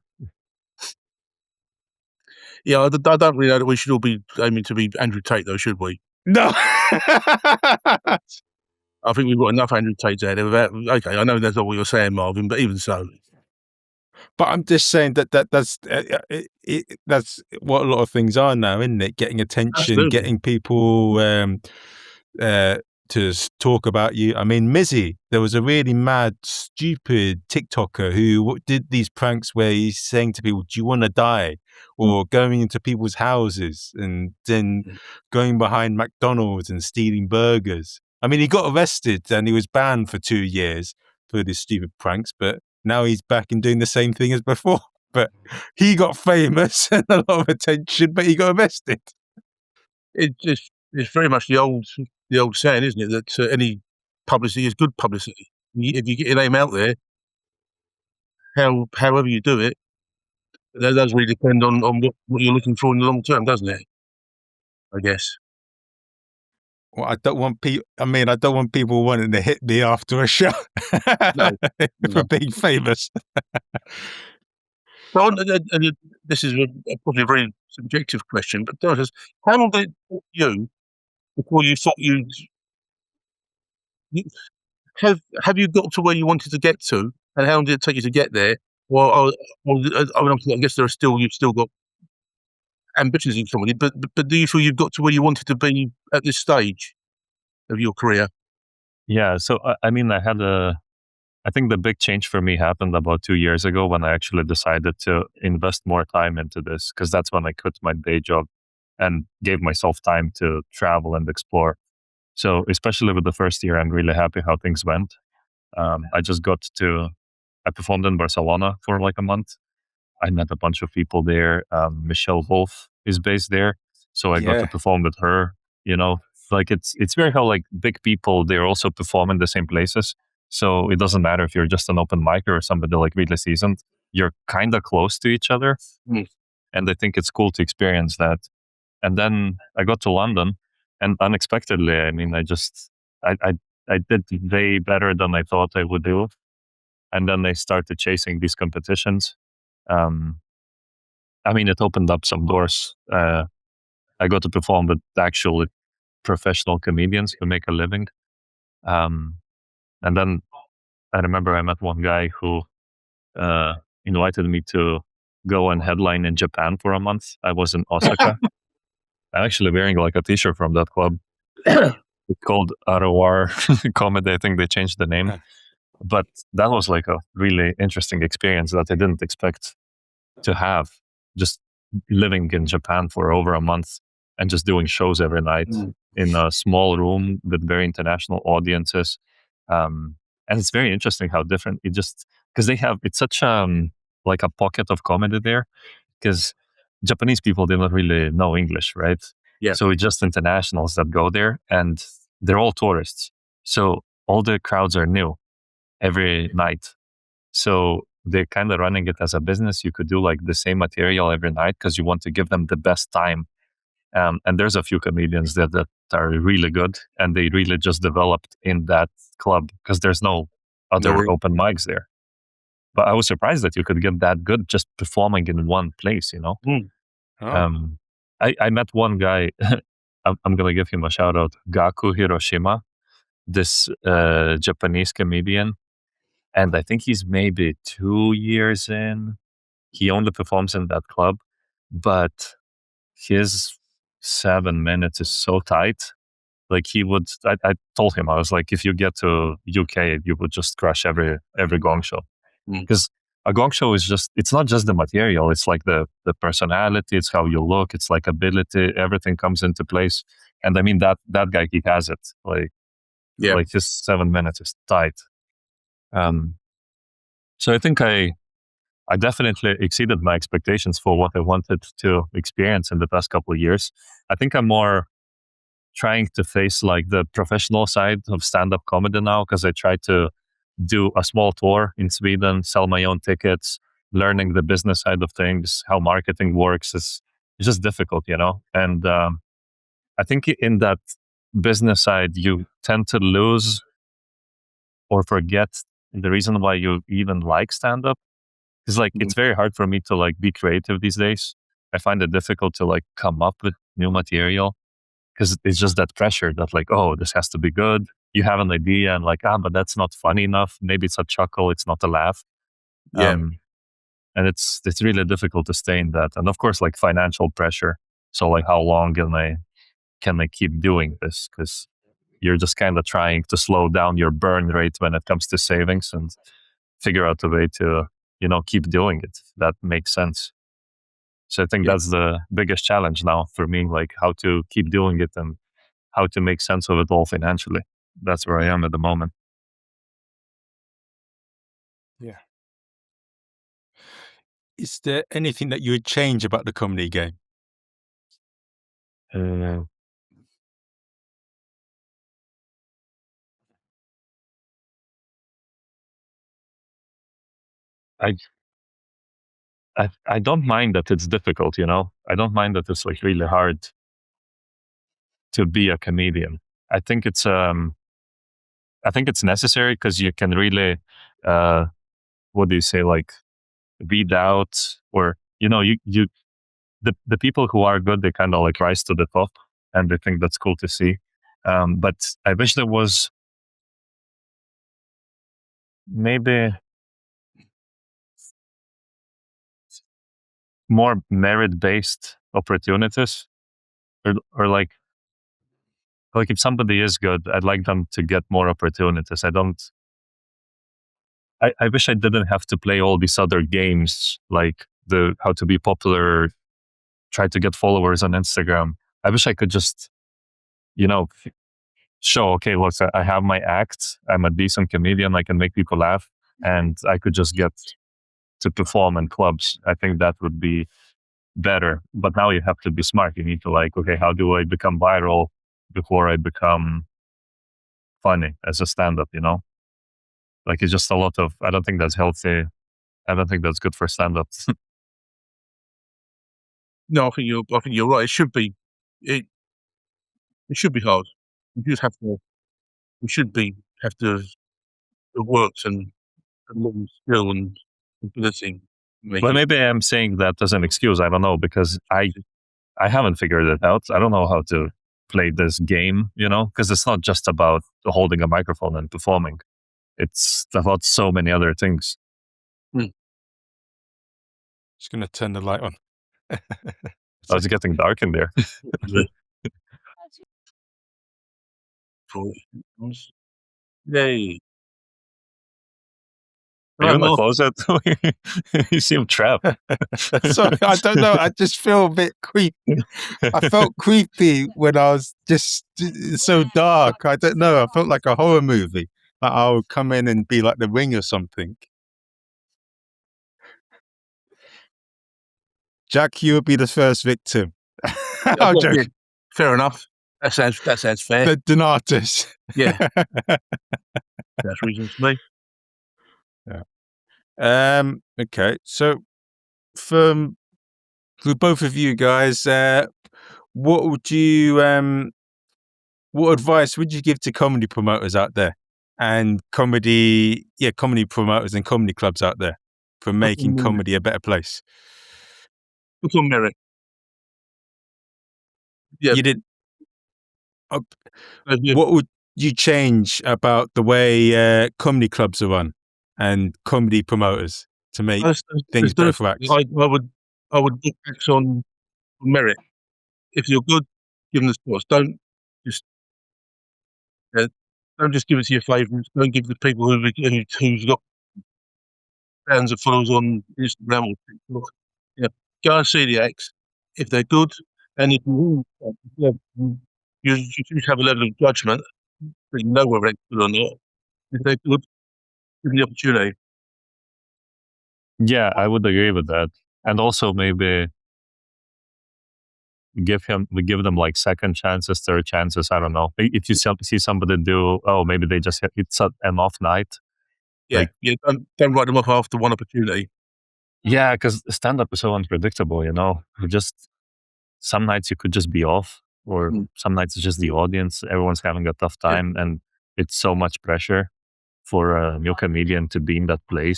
Speaker 3: Yeah, I don't really know that we should all be aiming to be Andrew Tate, though, should we?
Speaker 1: No.
Speaker 3: I think we've got enough Andrew Tates out there. Okay, I know that's not what you're saying, Marvin, but even so.
Speaker 1: But I'm just saying that's what a lot of things are now, isn't it? Getting attention,
Speaker 3: Absolutely.
Speaker 1: getting people talk about you. I mean, Mizzy, there was a really mad, stupid TikToker who did these pranks where he's saying to people, "Do you want to die?" or going into people's houses and then going behind McDonald's and stealing burgers. I mean, he got arrested and he was banned for 2 years for these stupid pranks, but now he's back and doing the same thing as before. But he got famous and a lot of attention, but he got arrested.
Speaker 3: It's very much the old saying, isn't it? That any publicity is good publicity. If you get your name out there, however you do it, that does really depend on what you're looking for in the long term, doesn't it? I guess.
Speaker 1: Well, I don't want people. I mean, I don't want people wanting to hit me after a show for being famous.
Speaker 3: So, this is probably a very subjective question, but how long did it take you before you thought you have you got to where you wanted to get to, and how long did it take you to get there? Well, I guess you've still got ambitions in comedy, but do you feel you've got to where you wanted to be at this stage of your career?
Speaker 2: Yeah. So, I mean, I think the big change for me happened about 2 years ago when I actually decided to invest more time into this, because that's when I quit my day job and gave myself time to travel and explore. So, especially with the first year, I'm really happy how things went. I performed in Barcelona for like a month. I met a bunch of people there. Michelle Wolf is based there. So I got to perform with her, like it's weird how like big people, they're also perform in the same places. So it doesn't matter if you're just an open micer or somebody like really seasoned, you're kind of close to each other. And I think it's cool to experience that. And then I got to London and unexpectedly, I mean, I did way better than I thought I would do. And then I started chasing these competitions. I mean, it opened up some doors. I got to perform with actual professional comedians who make a living. And then I remember I met one guy who invited me to go and headline in Japan for a month. I was in Osaka. I'm actually wearing like a t-shirt from that club. It's called Arawar Comedy. I think they changed the name. But that was like a really interesting experience that I didn't expect to have. Just living in Japan for over a month and just doing shows every night in a small room with very international audiences. And it's very interesting how different it just, because it's such like a pocket of comedy there, because Japanese people, they don't really know English, right?
Speaker 3: Yeah.
Speaker 2: So it's just internationals that go there and they're all tourists. So all the crowds are new every night. So they're kind of running it as a business. You could do like the same material every night because you want to give them the best time. And there's a few comedians that are really good and they really just developed in that club because there's no other open mics there. But I was surprised that you could get that good just performing in one place, I met one guy, I'm going to give him a shout out, Gaku Hiroshima, this Japanese comedian. And I think he's maybe 2 years in. He only performs in that club, but his 7 minutes is so tight. Like I told him, I was like, if you get to UK, you would just crush every Gong show. Because a Gong show is it's not just the material. It's like the personality. It's how you look. It's like ability. Everything comes into place. And I mean, that guy, he has it. Like his 7 minutes is tight. So I think I definitely exceeded my expectations for what I wanted to experience in the past couple of years. I think I'm more trying to face like the professional side of stand-up comedy now because I try to do a small tour in Sweden, sell my own tickets, learning the business side of things, how marketing works is just difficult, And I think in that business side, you tend to lose or forget the reason why you even like stand-up. It's like, it's very hard for me to like be creative these days. I find it difficult to like come up with new material because it's just that pressure that like, oh, this has to be good. You have an idea and like, but that's not funny enough. Maybe it's a chuckle. It's not a laugh. And it's really difficult to stay in that. And of course, like financial pressure. So like, how long can I keep doing this? Because you're just kind of trying to slow down your burn rate when it comes to savings and figure out a way to, keep doing it. That makes sense. So I think that's the biggest challenge now for me, like how to keep doing it and how to make sense of it all financially. That's where I am at the moment.
Speaker 1: Yeah. Is there anything that you would change about the comedy game?
Speaker 2: I don't mind that it's difficult, I don't mind that it's like really hard to be a comedian. I think it's necessary because you can really, what do you say, like weed out, or the people who are good, they kind of like rise to the top, and I think that's cool to see. But I wish there was maybe more merit-based opportunities, or like if somebody is good, I'd like them to get more opportunities. I wish I didn't have to play all these other games, like the how to be popular, try to get followers on Instagram. I wish I could just, show, okay, look, I have my act. I'm a decent comedian. I can make people laugh, and I could just get to perform in clubs. I think that would be better. But now you have to be smart. You need to okay, how do I become viral before I become funny as a stand-up, Like it's just a lot of, I don't think that's healthy. I don't think that's good for stand-up.
Speaker 3: No, I think you're right. It should be hard. You just have to. You should have to the works and long skill and ability.
Speaker 2: But maybe I'm saying that as an excuse. I don't know, because I haven't figured it out. I don't know how to play this game, because it's not just about holding a microphone and performing. It's about so many other things.
Speaker 1: Just going to turn the light on.
Speaker 2: It's getting dark in there.
Speaker 3: Yay.
Speaker 2: Are you in the closet? You seem trapped.
Speaker 1: Sorry, I don't know. I just feel a bit creepy. I felt creepy when I was just so dark. I don't know. I felt like a horror movie. Like I would come in and be like the Ring or something. Jack, you would be the first victim. I'm joking.
Speaker 3: Fair enough. That sounds fair.
Speaker 1: The Donatus.
Speaker 3: Yeah. That's reasonable to me.
Speaker 1: Yeah. Okay. So for both of you guys, what would you what advice would you give to comedy promoters out there and comedy promoters and comedy clubs out there for making comedy a better place?
Speaker 3: Look on merit. Yeah.
Speaker 1: You did. What would you change about the way comedy clubs are run and comedy promoters to make things better for acts?
Speaker 3: I would look acts on merit. If you're good, give them the spots. Don't just give it to your favourites. Don't give the people who's got thousands of followers on Instagram or TikTok. Yeah, go and see the acts if they're good, and if you should have a level of judgment that you know whether they're good or not. If they're good, give them the opportunity.
Speaker 2: Yeah, I would agree with that, and also maybe we give them like second chances, third chances. I don't know. If you see somebody do, maybe they just it's an off night.
Speaker 3: Yeah, don't write them off after one opportunity.
Speaker 2: Yeah, because stand-up is so unpredictable, some nights you could just be off, or some nights it's just the audience. Everyone's having a tough time, and it's so much pressure for a new comedian to be in that place.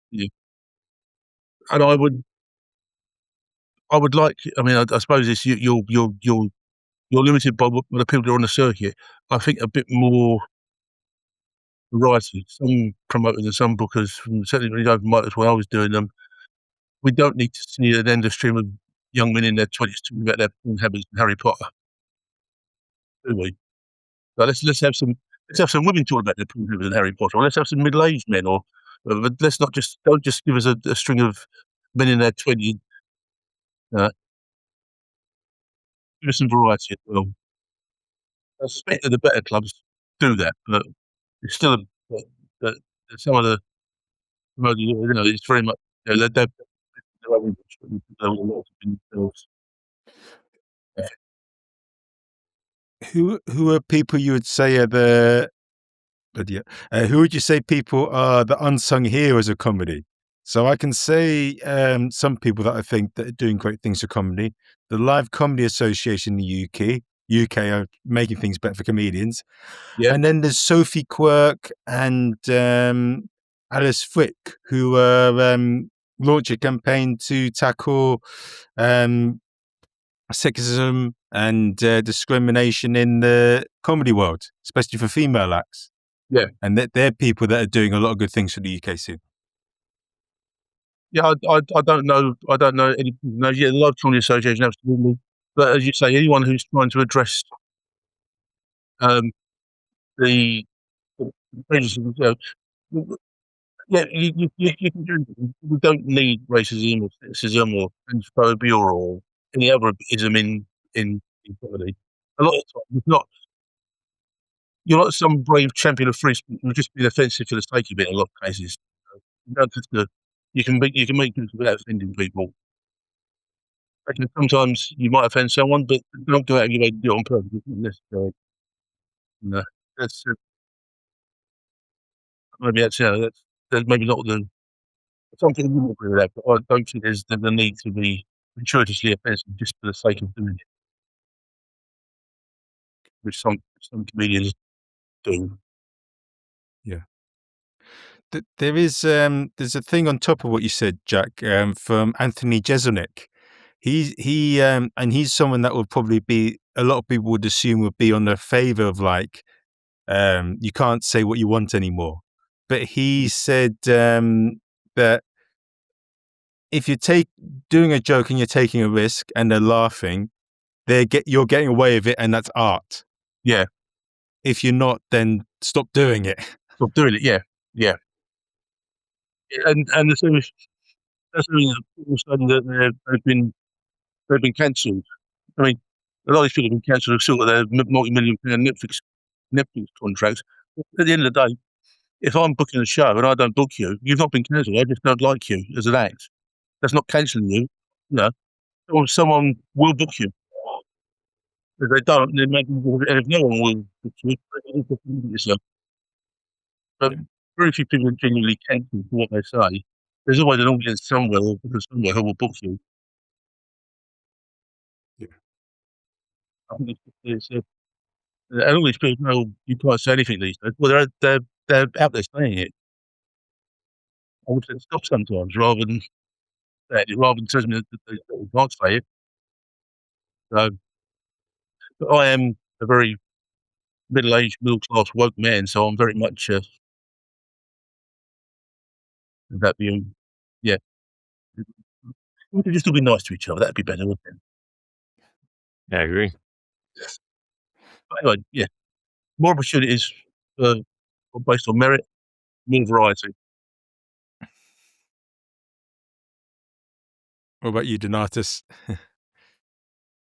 Speaker 3: Yeah. And I would like. I mean, I suppose it's you're limited by the people that are on the circuit. I think a bit more variety. Some promoters and some bookers, certainly when you go mighters when I was doing them, we don't need to see an endless stream of young men in their 20s talking about their habits and Harry Potter, do we? Like, let's have some women talk about their problems in Harry Potter, or let's have some middle-aged men, or but let's not just don't just give us a string of men in their 20s. Give us some variety as well. I suspect that the better clubs do that, but it's still but some of the it's very much they're their own a lot of themselves.
Speaker 1: Who are people you would say are the but yeah, who would you say people are the unsung heroes of comedy? So I can say some people that I think that are doing great things for comedy. The Live Comedy Association in the UK are making things better for comedians.
Speaker 3: Yeah,
Speaker 1: And then there's Sophie Quirk and Alice Frick, who launched a campaign to tackle sexism and discrimination in the comedy world, especially for female acts.
Speaker 3: yeah,
Speaker 1: And they're people that are doing a lot of good things for the UK scene.
Speaker 3: yeah. I don't know. I don't know any. No, yeah, the Live Comedy Association, absolutely. But as you say, anyone who's trying to address the prejudices, yeah, you can do. We don't need racism or sexism or transphobia or any other ism in comedy. A lot of times, it's not. You're not some brave champion of free speech. You're just being offensive for the sake of it. In a lot of cases, you don't have to. You can make things without offending people. And sometimes you might offend someone, but don't go out of your way to do it on purpose. It's not necessary. No, that's maybe that's maybe not the. Some people wouldn't agree with that, but I don't think there's the need to be gratuitously offensive just for the sake of doing it, which some comedians do.
Speaker 1: Yeah. There's a thing on top of what you said, Jack, from Anthony Jeselnik. And he's someone that would probably be a lot of people would assume would be on the favor of like you can't say what you want anymore. But he said that if you take doing a joke and you're taking a risk and they're laughing, you're getting away with it, and that's art.
Speaker 3: Yeah,
Speaker 1: If you're not, then stop doing it.
Speaker 3: stop doing it. Yeah, yeah. And the thing is, that's the thing is all of a sudden that they've been cancelled. I mean, a lot of these people have been cancelled. Sort of their multi-million pound Netflix contracts. At the end of the day, if I'm booking a show and I don't book you, you've not been cancelled. I just don't like you as an act. That's not cancelling you. You know, someone will book you. If they don't, then maybe and if no one will book you, you need to limit yourself. But very few people are genuinely cancelled for what they say. There's always an audience somewhere or because somewhere who will book you.
Speaker 1: Yeah.
Speaker 3: I think and all these people know you can't say anything these days. Well, they're out there saying it. I wish they'd stop sometimes rather than telling me that they can't say it. So, but I am a very middle-aged, middle-class, woke man, so I'm very much that view. Yeah, we could just all be nice to each other. That'd be better, wouldn't it?
Speaker 2: Yeah, I agree.
Speaker 3: But anyway, yeah, more opportunities based on merit, more variety.
Speaker 1: What about you, Donatus?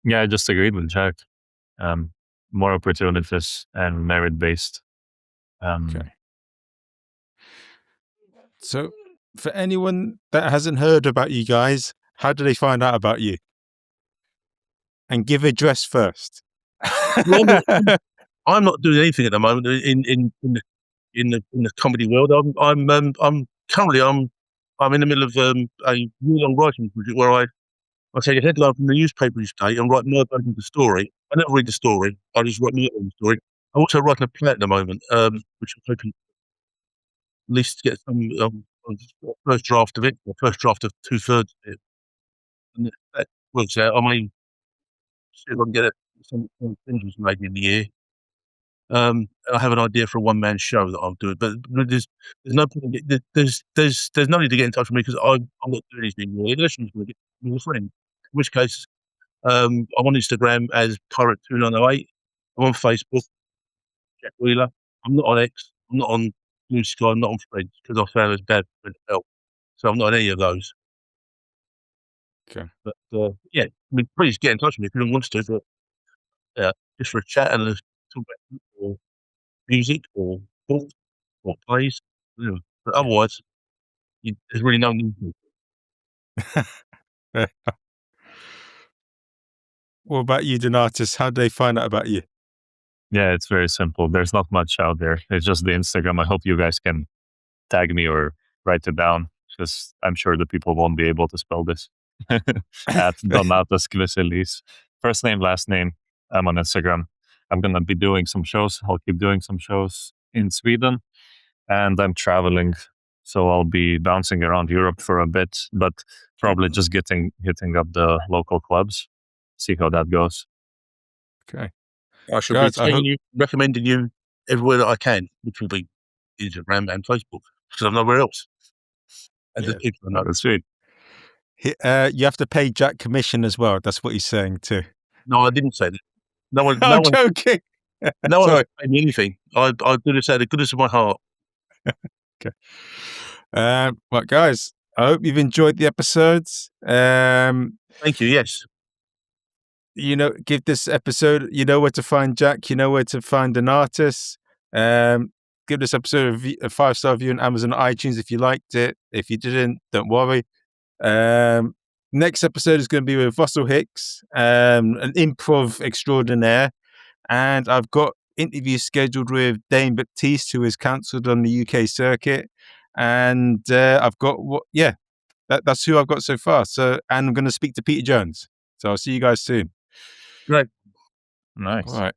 Speaker 2: Yeah, I just agreed with Jack. More opportunities and merit based.
Speaker 1: Okay. So, for anyone that hasn't heard about you guys, how do they find out about you? And give address first.
Speaker 3: Well, I'm not doing anything at the moment in the comedy world. I'm currently I'm in the middle of a year-long writing project where I take a headline from the newspaper each day and write my version of the story. I never read the story. I just write my own story. I'm also writing a play at the moment, which I'm hoping at least get some first draft of it, or first draft of 2/3 of it. And if that works out, I may see if I can get some fringes maybe in the year. I have an idea for a one-man show that I'll do, but there's no point. There's no need to get in touch with me because I'm not doing anything really. Unless you want to get me a friend, in which case I'm on Instagram as Pirate2908. I'm on Facebook. Jack Wheeler. I'm not on X. I'm not on Blue Sky. I'm not on Threads because I found it's bad for mental health. So I'm not on any of those.
Speaker 1: Okay.
Speaker 3: But yeah, I mean, please get in touch with me if anyone wants to. But just for a chat and talk about or music or books or plays. Yeah. But otherwise, there's really no need to.
Speaker 1: What about you, Donatus? How do they find out about you?
Speaker 2: Yeah, it's very simple. There's not much out there. It's just the Instagram. I hope you guys can tag me or write it down because I'm sure the people won't be able to spell this. At Donatus Kveselys. First name, last name. I'm on Instagram. I'm going to be doing some shows. I'll keep doing some shows in Sweden and I'm traveling. So I'll be bouncing around Europe for a bit, but probably just hitting up the local clubs, see how that goes.
Speaker 1: Okay.
Speaker 3: I should
Speaker 1: Guys,
Speaker 3: be recommending you everywhere that I can, which will be Instagram and Facebook, because I'm nowhere else. And the people I know.
Speaker 2: That's sweet.
Speaker 1: You have to pay Jack commission as well. That's what he's saying too.
Speaker 3: No, I didn't say that. No one.
Speaker 1: I'm joking.
Speaker 3: No one has paid me anything. I do this out of the goodness of my heart.
Speaker 1: Okay. Well, guys, I hope you've enjoyed the episodes.
Speaker 3: Thank you. Yes.
Speaker 1: Give this episode, where to find Jack, where to find an artist. Give this episode a 5-star review on Amazon or iTunes if you liked it. If you didn't, don't worry. Next episode is going to be with Russell Hicks, an improv extraordinaire. And I've got interviews scheduled with Dane Baptiste, who is cancelled on the UK circuit. And I've got that's who I've got so far. So, and I'm going to speak to Peter Jones. So I'll see you guys soon.
Speaker 3: Great.
Speaker 2: Nice.
Speaker 1: All right.